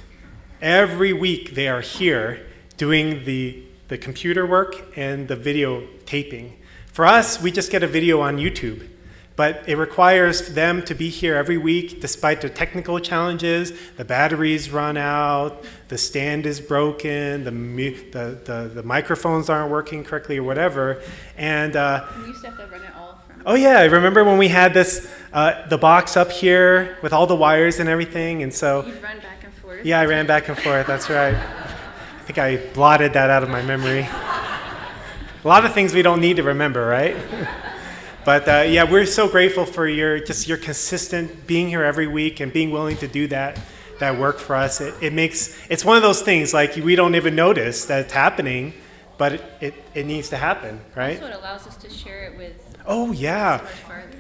Every week they are here doing the computer work and the video taping. For us, we just get a video on YouTube, but it requires them to be here every week despite the technical challenges. The batteries run out, the stand is broken, the microphones aren't working correctly or whatever. And we used to have to run it all from. Oh yeah, I remember when we had this, the box up here with all the wires and everything, and so. You'd run back and forth. Yeah, I ran back and forth, that's right. I think I blotted that out of my memory. A lot of things we don't need to remember, right? But yeah, we're so grateful for your consistent being here every week and being willing to do that work for us. It's one of those things, like, we don't even notice that it's happening, but it needs to happen, right? That's what allows us to share it with. Oh yeah,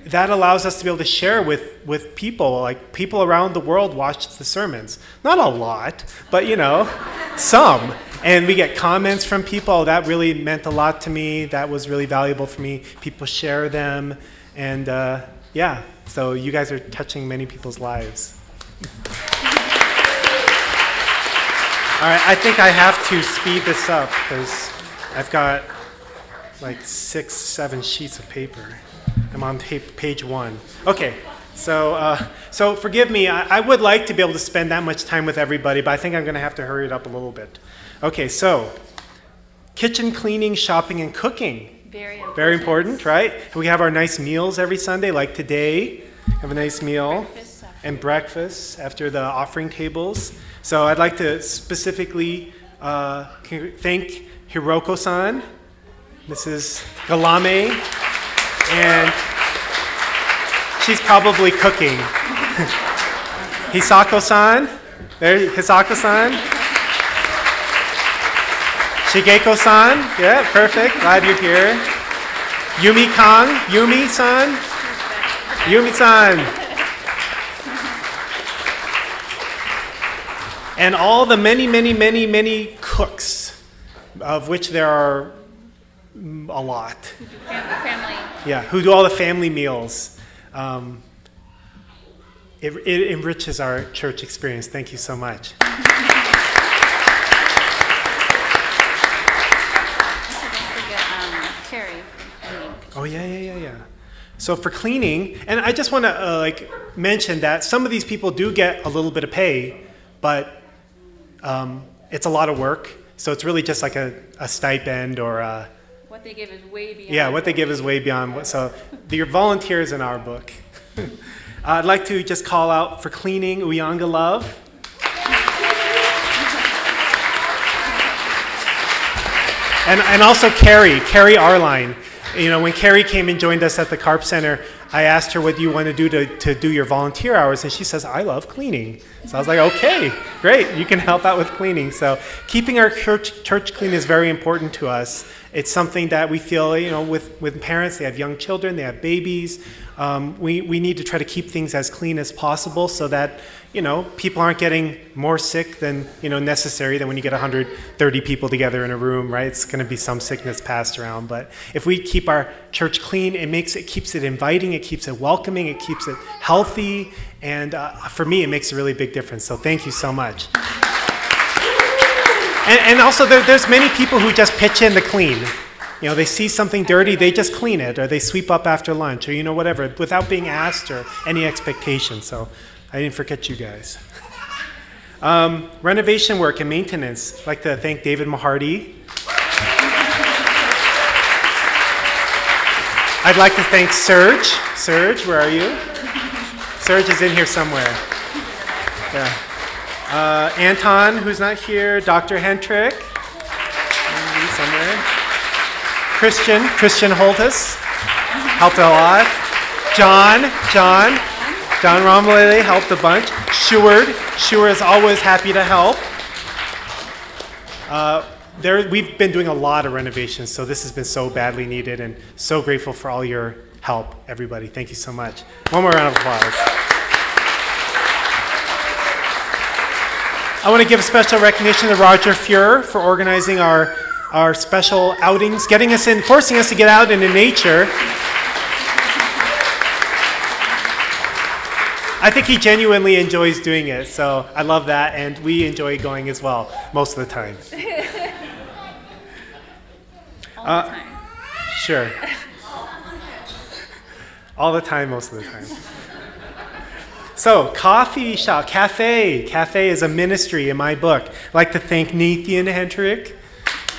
that allows us to be able to share with people. Like, people around the world watch the sermons. Not a lot, but you know, some. And we get comments from people. That really meant a lot to me. That was really valuable for me. People share them, and yeah. So you guys are touching many people's lives. All right, I think I have to speed this up because I've got like 6, 7 sheets of paper. I'm on page 1. Okay, so forgive me. I would like to be able to spend that much time with everybody, but I think I'm going to have to hurry it up a little bit. Okay, so kitchen cleaning, shopping, and cooking. Very important. Very important, right? We have our nice meals every Sunday, like today. Have a nice meal. And breakfast after the offering tables. So I'd like to specifically thank Hiroko-san, Mrs. Galame, and she's probably cooking. Hisako-san, there, Hisako-san. Shigeko-san, yeah, perfect, glad you're here. Yumi-san, Yumi-san. And all the many cooks, of which there are a lot. Family. Yeah, who do all the family meals. It enriches our church experience. Thank you so much. Carrie. Oh, yeah. So for cleaning, and I just want to mention that some of these people do get a little bit of pay, but it's a lot of work. So it's really just like a stipend or a... What they give is way beyond. Yeah, what they give is way beyond. So your volunteers in our book. I'd like to just call out for cleaning, Uyanga Love. And also Carrie Arline. You know, when Carrie came and joined us at the Carp Center, I asked her, what do you want to do to do your volunteer hours? And she says, I love cleaning. So I was like, okay, great, you can help out with cleaning. So keeping our church clean is very important to us. It's something that we feel, you know, with parents, they have young children, they have babies. We need to try to keep things as clean as possible so that, you know, people aren't getting more sick than, you know, necessary than when you get 130 people together in a room, right? It's going to be some sickness passed around. But if we keep our church clean, it keeps it inviting, it keeps it welcoming, it keeps it healthy. And for me, it makes a really big difference. So thank you so much. And also, there's many people who just pitch in to clean. You know, they see something dirty, they just clean it, or they sweep up after lunch, or, you know, whatever, without being asked or any expectation. So I didn't forget you guys. Renovation work and maintenance. I'd like to thank David Mahardy. I'd like to thank Serge. Serge, where are you? Serge is in here somewhere. Yeah. Anton, who's not here. Dr. Hentrick. Somewhere. Christian Holtus. Helped a lot. John Romley helped a bunch. Steward is always happy to help. We've been doing a lot of renovations, so this has been so badly needed, and so grateful for all your help, everybody. Thank you so much. One more round of applause. I want to give special recognition to Roger Fuhrer for organizing our special outings, getting us in, forcing us to get out into nature. I think he genuinely enjoys doing it, so I love that, and we enjoy going as well, most of the time. All the time. Sure. All the time, most of the time. So, coffee shop, cafe. Cafe is a ministry in my book. I'd like to thank Nathan Hentrick,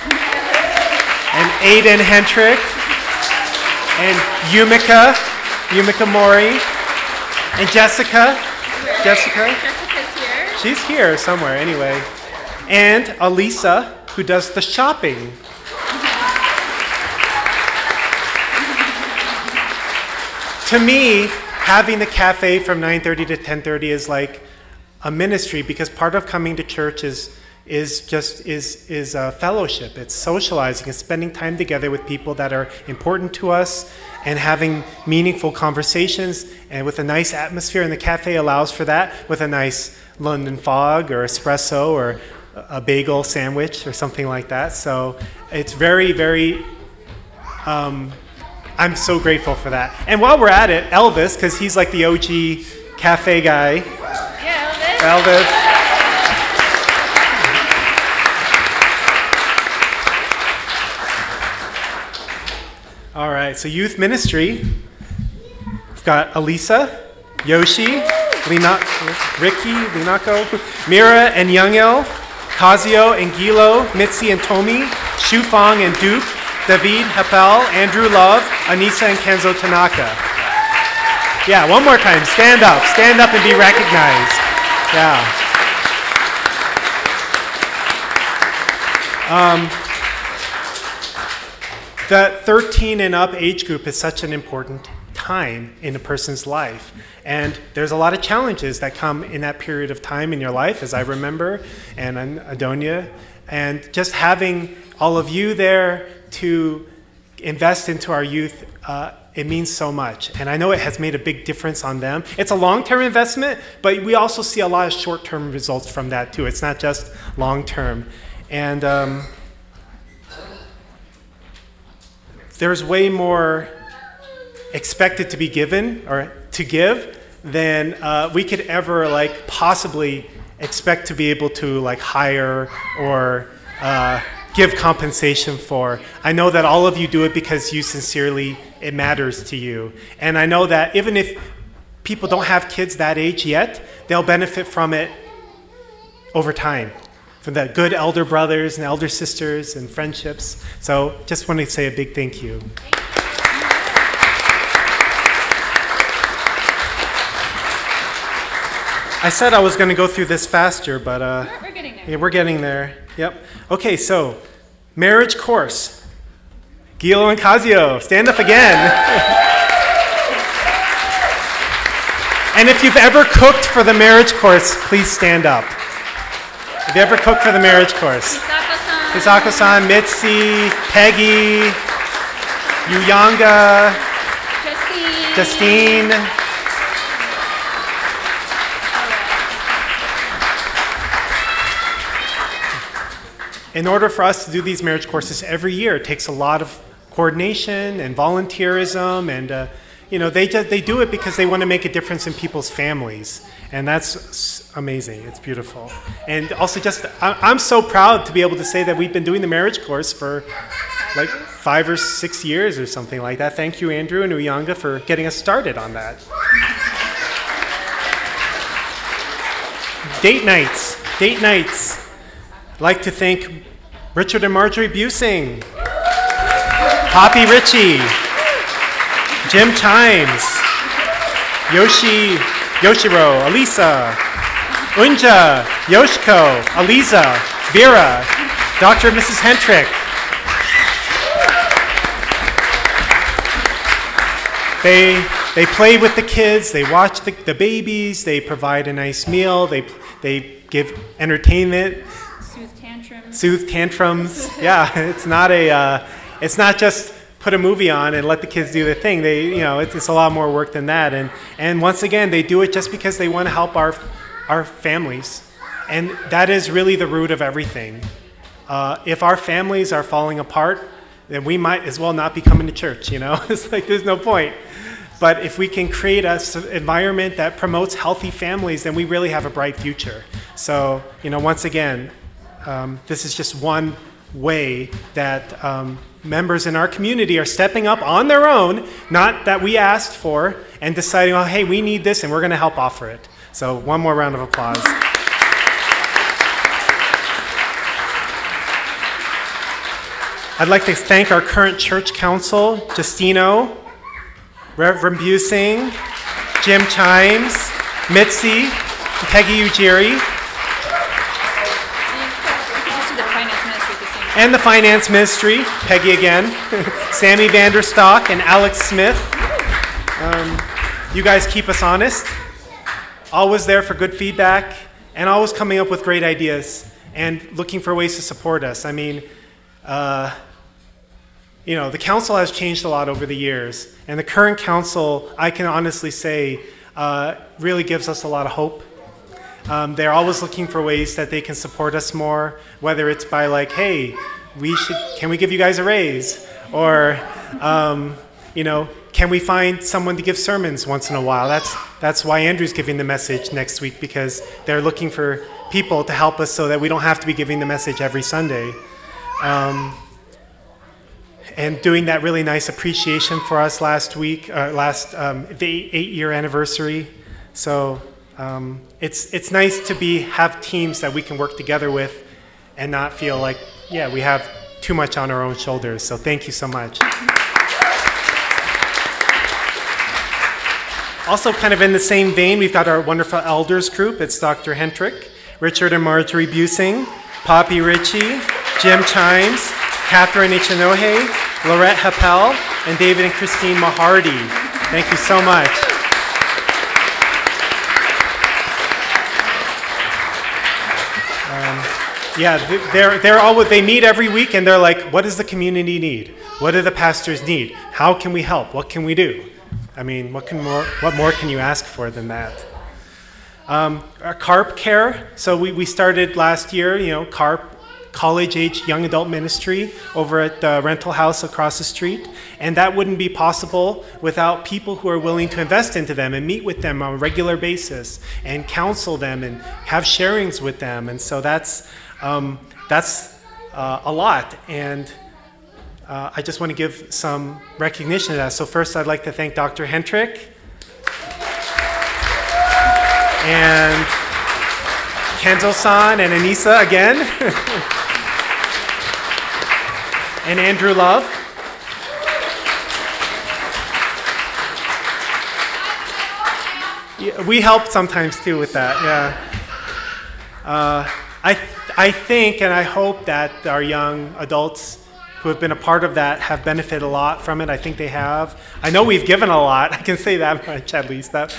and Aiden Hentrick, and Yumika Mori, and Jessica. Jessica's here. She's here somewhere anyway. And Alisa, who does the shopping. To me, having the cafe from 9:30 to 10:30 is like a ministry, because part of coming to church is fellowship. It's socializing, it's spending time together with people that are important to us and having meaningful conversations, and with a nice atmosphere. And the cafe allows for that, with a nice London fog or espresso or a bagel sandwich or something like that. So it's very, very, I'm so grateful for that. And while we're at it, Elvis, because he's like the OG cafe guy. Yeah, Elvis. All right, so youth ministry. We've got Alisa, Yoshi, Ricky, Linako, Mira and Youngil, Kazio and Gilo, Mitzi and Tomi, Shu Fong and Duke, David Hapel, Andrew Love, Anissa and Kenzo Tanaka. Yeah, one more time. Stand up and be recognized. Yeah. The 13 and up age group is such an important time in a person's life. And there's a lot of challenges that come in that period of time in your life, as I remember, and Adonia. And just having all of you there to invest into our youth, it means so much. And I know it has made a big difference on them. It's a long-term investment, but we also see a lot of short-term results from that too. It's not just long-term. And there's way more expected to be given or to give than we could ever like possibly expect to be able to like hire or give compensation for. I know that all of you do it because you sincerely, it matters to you. And I know that even if people don't have kids that age yet, they'll benefit from it over time, from the good elder brothers and elder sisters and friendships. So just want to say a big thank you. I said I was going to go through this faster, but we're getting there. Yeah, we're getting there. Yep. Okay, so marriage course. Gilo and Kazio, stand up again. And if you've ever cooked for the marriage course, please stand up. If you ever cooked for the marriage course. Hisako-san, Mitzi, Peggy, Yuyanga, Justine. In order for us to do these marriage courses every year, it takes a lot of coordination and volunteerism, and you know, they do it because they want to make a difference in people's families, and that's amazing. It's beautiful. And also, I'm so proud to be able to say that we've been doing the marriage course for like 5 or 6 years or something like that. Thank you, Andrew and Uyanga, for getting us started on that. Date nights. I'd like to thank Richard and Marjorie Busing, Poppy Ritchie, Jim Chimes, Yoshiro, Alisa, Unja, Yoshiko, Aliza, Vera, Dr. and Mrs. Hentrick. They play with the kids, they watch the babies, they provide a nice meal, they give entertainment. Soothe tantrums. Yeah, it's not just put a movie on and let the kids do their thing. It's a lot more work than that. And once again, they do it just because they want to help our families. And that is really the root of everything. If our families are falling apart, then we might as well not be coming to church, you know? It's like there's no point. But if we can create an environment that promotes healthy families, then we really have a bright future. So, once again, this is just one way that members in our community are stepping up on their own, not that we asked for, and deciding, oh, hey, we need this, and we're going to help offer it. So one more round of applause. I'd like to thank our current church council, Justino, Reverend Busing, Jim Chimes, Mitzi, Peggy Ujiri, and the finance ministry, Peggy again, Sammy Vanderstock and Alex Smith. You guys keep us honest, always there for good feedback, and always coming up with great ideas and looking for ways to support us. I mean, the council has changed a lot over the years, and the current council, I can honestly say, really gives us a lot of hope. They're always looking for ways that they can support us more, whether it's by like, hey, can we give you guys a raise? Or, can we find someone to give sermons once in a while? That's why Andrew's giving the message next week, because they're looking for people to help us so that we don't have to be giving the message every Sunday. And doing that really nice appreciation for us last week, the 8-year anniversary. So it's nice to have teams that we can work together with and not feel like, yeah, we have too much on our own shoulders. So thank you so much. Also, kind of in the same vein, we've got our wonderful elders group. It's Dr. Hendrick, Richard and Marjorie Busing, Poppy Ritchie, Jim Chimes, Catherine Ichinohe, Lorette Happel, and David and Christine Mahardy. Thank you so much. They meet every week and they're like, what does the community need? What do the pastors need? How can we help? What can we do? I mean, what more can you ask for than that? Our CARP care. So we started last year, CARP, college-age young adult ministry over at the rental house across the street. And that wouldn't be possible without people who are willing to invest into them and meet with them on a regular basis and counsel them and have sharings with them. And so that's a lot. And I just want to give some recognition to that. So first, I'd like to thank Dr. Hendrick and Kenzo-san and Anissa again, and Andrew Love. Yeah, we help sometimes too with that. Yeah. I think and I hope that our young adults who have been a part of that have benefited a lot from it. I think they have. I know we've given a lot. I can say that much, at least, that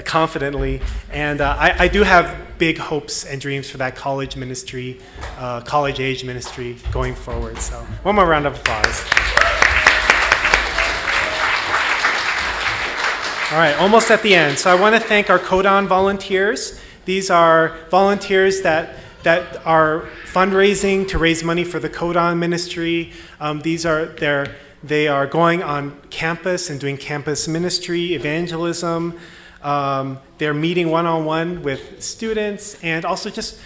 confidently. And I do have big hopes and dreams for that college ministry, college-age ministry going forward. So one more round of applause. All right, almost at the end. So I want to thank our Kodan volunteers. These are volunteers that are fundraising to raise money for the Kodan ministry. They are going on campus and doing campus ministry, evangelism. They're meeting one-on-one with students and also just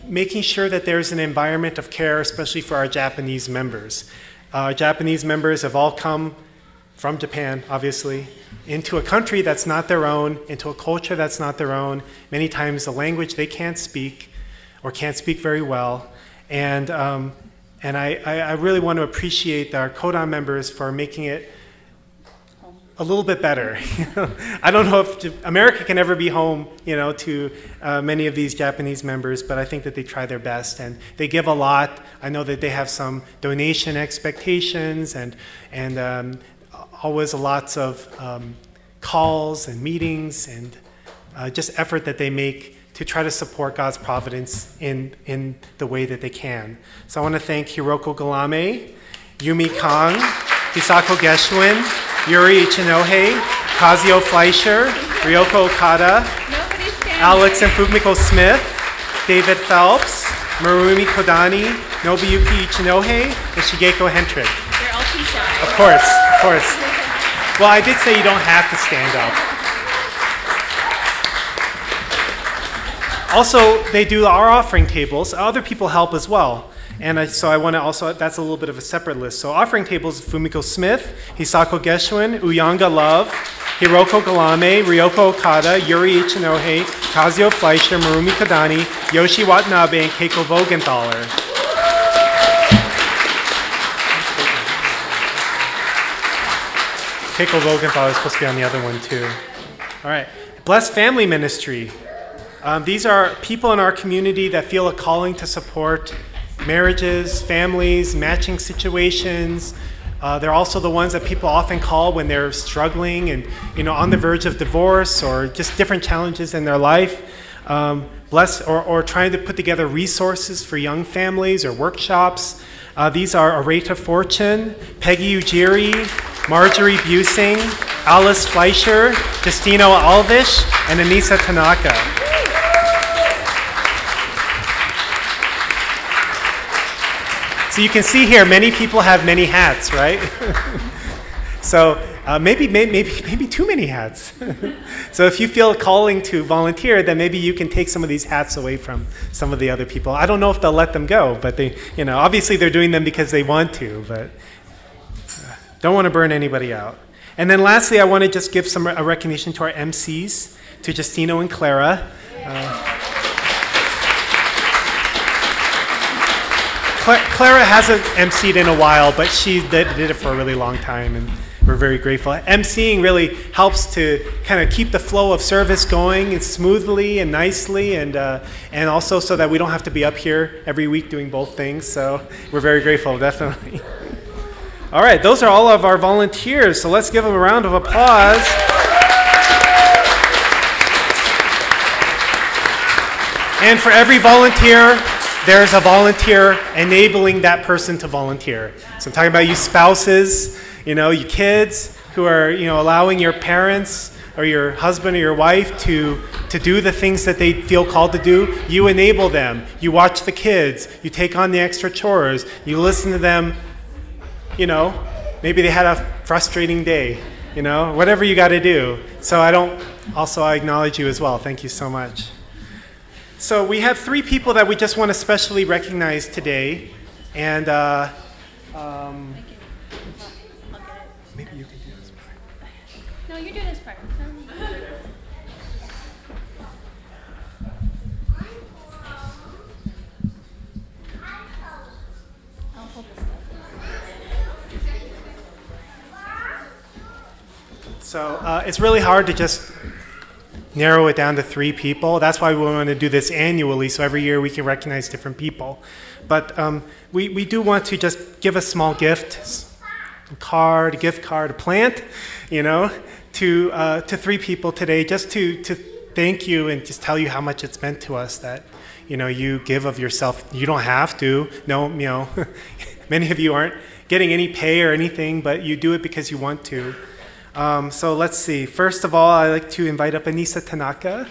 making sure that there's an environment of care, especially for our Japanese members. Japanese members have all come from Japan, obviously, into a country that's not their own, into a culture that's not their own, many times a language they can't speak or can't speak very well. And I really want to appreciate our Kodan members for making it a little bit better. I don't know if America can ever be home, to many of these Japanese members, but I think that they try their best and they give a lot. I know that they have some donation expectations and always lots of calls and meetings and just effort that they make to try to support God's providence in the way that they can. So I want to thank Hiroko Galame, Yumi Kang, Hisako Geshwin, Yuri Ichinohe, Kazuo Fleischer, Ryoko Okada, Alex and Fumiko Smith, David Phelps, Marumi Kodani, Nobuyuki Ichinohe, and Shigeko Hendrick. They're all too shy. Of course. Well, I did say you don't have to stand up. Also, they do our offering tables. Other people help as well. And so I want to also, that's a little bit of a separate list. So offering tables, Fumiko Smith, Hisako Geshwin, Uyanga Love, Hiroko Galame, Ryoko Okada, Yuri Ichinohe, Kazuo Fleischer, Marumi Kodani, Yoshi Watanabe, and Keiko Vogenthaler. Keiko Vogenthaler is supposed to be on the other one too. All right. Blessed Family Ministry. These are people in our community that feel a calling to support marriages, families, matching situations. They're also the ones that people often call when they're struggling and on the verge of divorce or just different challenges in their life. Or trying to put together resources for young families or workshops. These are Areta Fortune, Peggy Ujiri, Marjorie Busing, Alice Fleischer, Justino Alvish, and Anissa Tanaka. So you can see here, many people have many hats, right? So maybe too many hats. So if you feel a calling to volunteer, then maybe you can take some of these hats away from some of the other people. I don't know if they'll let them go, but they, obviously they're doing them because they want to, but don't want to burn anybody out. And then lastly, I want to just give a recognition to our MCs, to Justino and Clara. Clara hasn't emceed in a while, but she did it for a really long time, and we're very grateful. Emceeing really helps to kind of keep the flow of service going and smoothly and nicely, and also so that we don't have to be up here every week doing both things. So we're very grateful, definitely. All right, those are all of our volunteers, so let's give them a round of applause. And for every volunteer, there's a volunteer enabling that person to volunteer. So I'm talking about you spouses, you kids who are, allowing your parents or your husband or your wife to do the things that they feel called to do. You enable them. You watch the kids. You take on the extra chores. You listen to them. Maybe they had a frustrating day. Whatever you got to do. So I acknowledge you as well. Thank you so much. So we have 3 people that we just want to specially recognize today, and maybe you can do this part. No, you do this part. I'll hold this stuff. So it's really hard to just narrow it down to 3 people. That's why we want to do this annually, so every year we can recognize different people. But we do want to just give a small gift, a gift card, a plant, to 3 people today, just to thank you and just tell you how much it's meant to us that, you give of yourself. You don't have to. No, many of you aren't getting any pay or anything, but you do it because you want to. So let's see. First of all, I'd like to invite up Anissa Tanaka.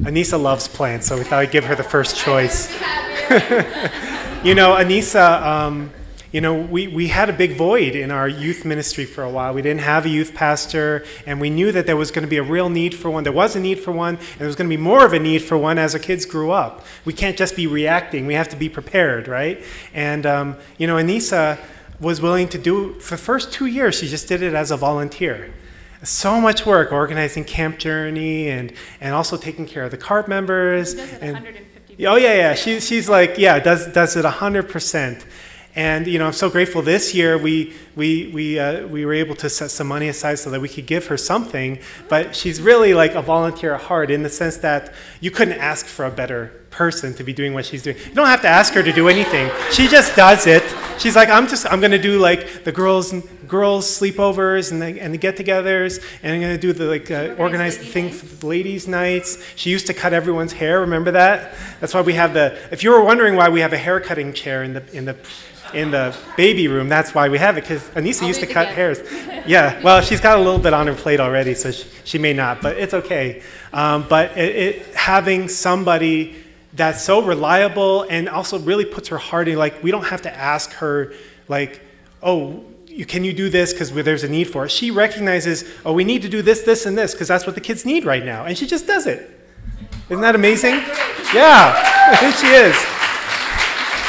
Anissa loves plants, so we thought I'd give her the first choice. Anissa, we had a big void in our youth ministry for a while. We didn't have a youth pastor, and we knew that there was going to be a real need for one. There was a need for one, and there was going to be more of a need for one as our kids grew up. We can't just be reacting. We have to be prepared, right? And, Anissa was willing to do, for the first 2 years, she just did it as a volunteer. So much work organizing Camp Journey and also taking care of the CARP members. She does it 150%. Oh, yeah. She's like, does it 100%. And I'm so grateful this year we were able to set some money aside so that we could give her something. But she's really like a volunteer at heart in the sense that you couldn't ask for a better person to be doing what she's doing. You don't have to ask her to do anything. She just does it. She's like, I'm going to do like the girls sleepovers and the get-togethers, and I'm going to do organize the thing for the ladies' nights. She used to cut everyone's hair. Remember that? That's why we have if you were wondering why we have a hair cutting chair in the baby room, that's why we have it, because Anissa used to cut hairs. Yeah, well, she's got a little bit on her plate already, so she may not, but it's okay. But having somebody that's so reliable and also really puts her heart in, like, we don't have to ask her, like, oh, can you do this because there's a need for it. She recognizes, oh, we need to do this, this, and this, because that's what the kids need right now, and she just does it. Isn't that amazing? Yeah, she is.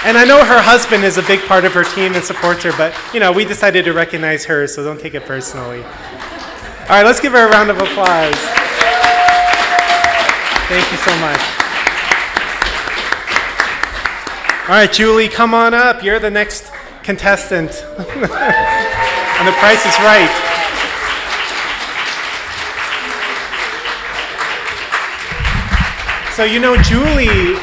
And I know her husband is a big part of her team and supports her, but, we decided to recognize her, so don't take it personally. All right, let's give her a round of applause. Thank you so much. All right, Julie, come on up. You're the next contestant. And the price is right. So, Julie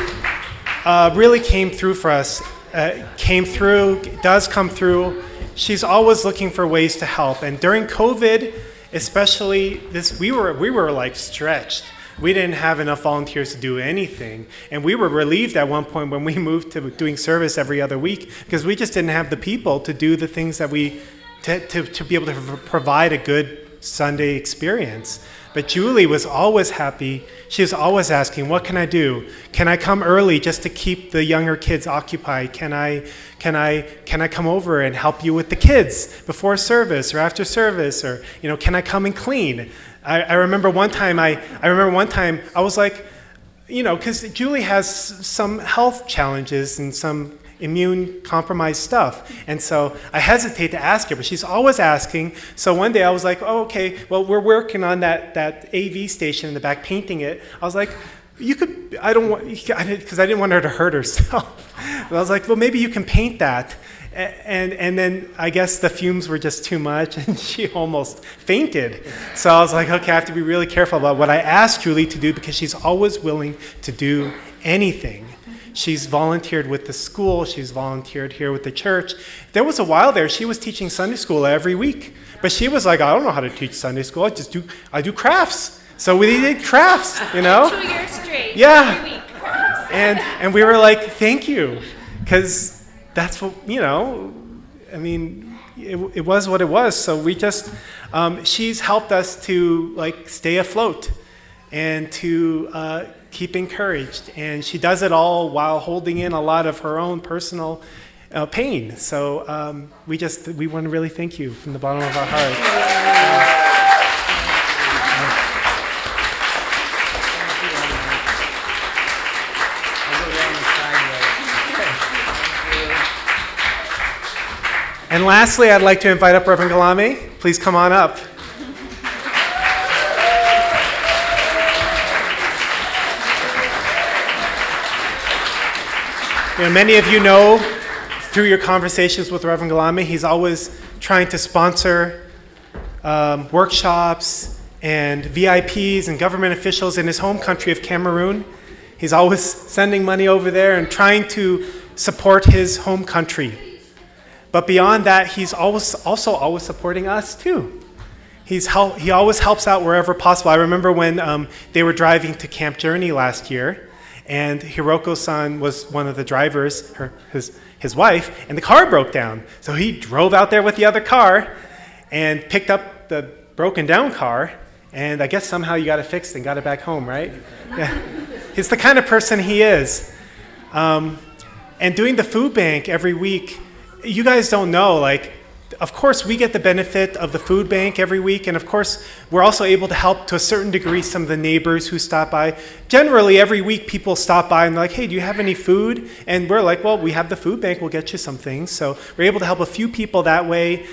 really came through for us, does come through. She's always looking for ways to help. And during COVID, especially, we were like stretched. We didn't have enough volunteers to do anything. And we were relieved at one point when we moved to doing service every other week, because we just didn't have the people to do the things that to be able to provide a good Sunday experience. But Julie was always happy. She was always asking, what can I do? Can I come early just to keep the younger kids occupied? Can I come over and help you with the kids before service or after service? Or, can I come and clean? I remember one time I was like, because Julie has some health challenges and some immune compromised stuff. And so I hesitate to ask her, but she's always asking. So one day I was like, oh, okay, well, we're working on that AV station in the back, painting it. I was like, you could, because I didn't want her to hurt herself. But I was like, well, maybe you can paint that. And then I guess the fumes were just too much, and she almost fainted. So I was like, okay, I have to be really careful about what I asked Julie to do, because she's always willing to do anything. She's volunteered with the school. She's volunteered here with the church. There was a while there she was teaching Sunday school every week. But she was like, I don't know how to teach Sunday school. I do crafts. So we did crafts, 2 years straight. Yeah. Every week. And we were like, thank you. Because that's what, I mean, it was what it was. So we just, she's helped us to stay afloat and to keep encouraged. And she does it all while holding in a lot of her own personal pain. So we want to really thank you from the bottom of our hearts. And lastly, I'd like to invite up Reverend Galame. Please come on up. Many of you know through your conversations with Reverend Galame, he's always trying to sponsor workshops and VIPs and government officials in his home country of Cameroon. He's always sending money over there and trying to support his home country. But beyond that, he's also always supporting us too. He always helps out wherever possible. I remember when they were driving to Camp Journey last year, and Hiroko-san was one of the drivers, his wife, and the car broke down. So he drove out there with the other car and picked up the broken down car, and I guess somehow you got it fixed and got it back home, right? Yeah. He's the kind of person he is. And doing the food bank every week, you guys don't know, of course we get the benefit of the food bank every week, and of course we're also able to help to a certain degree some of the neighbors who stop by. Generally every week people stop by and they're like, hey, do you have any food? And we're like, well, we have the food bank, we'll get you some things. So we're able to help a few people that way.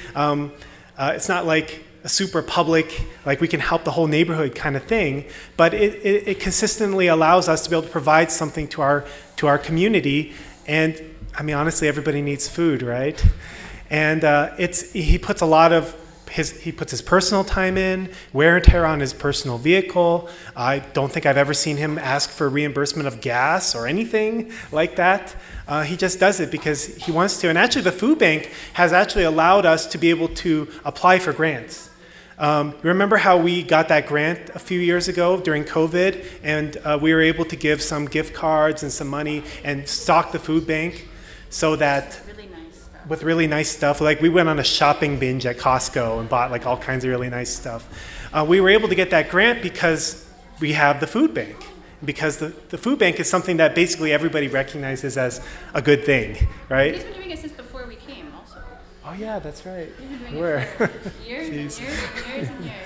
It's not like a super public, we can help the whole neighborhood kind of thing, but it consistently allows us to be able to provide something to our community. And I mean, honestly, everybody needs food, right? And he puts a lot of he puts his personal time in, wear and tear on his personal vehicle. I don't think I've ever seen him ask for reimbursement of gas or anything like that. He just does it because he wants to. And actually, the food bank has actually allowed us to be able to apply for grants. Remember how we got that grant a few years ago during COVID, and we were able to give some gift cards and some money and stock the food bank so that with really nice stuff. We went on a shopping binge at Costco and bought all kinds of really nice stuff. We were able to get that grant because we have the food bank. Because the food bank is something that basically everybody recognizes as a good thing, right? He's been doing it since before we came also. Oh yeah, that's right. He's been doing it for years and years and years and years.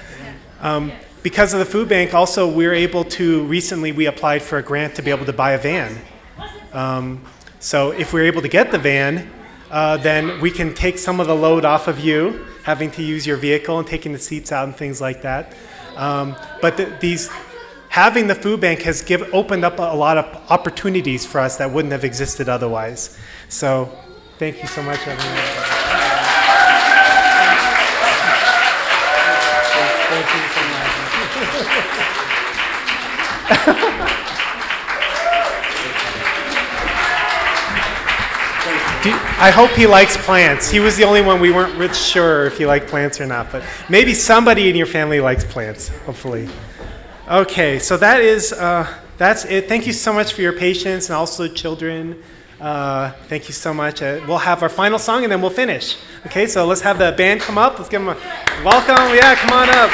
Yeah. Yes. Because of the food bank, also recently we applied for a grant to be able to buy a van. So if we're able to get the van, then we can take some of the load off of you, having to use your vehicle and taking the seats out and things like that. But having the food bank has opened up a lot of opportunities for us that wouldn't have existed otherwise. So thank you so much, everyone. Thank you so much. I hope he likes plants. He was the only one we weren't really sure if he liked plants or not, but maybe somebody in your family likes plants, hopefully. Okay, so that's it. Thank you so much for your patience, and also children. Thank you so much. We'll have our final song and then we'll finish. Okay, so let's have the band come up. Let's give them a welcome. Yeah, come on up.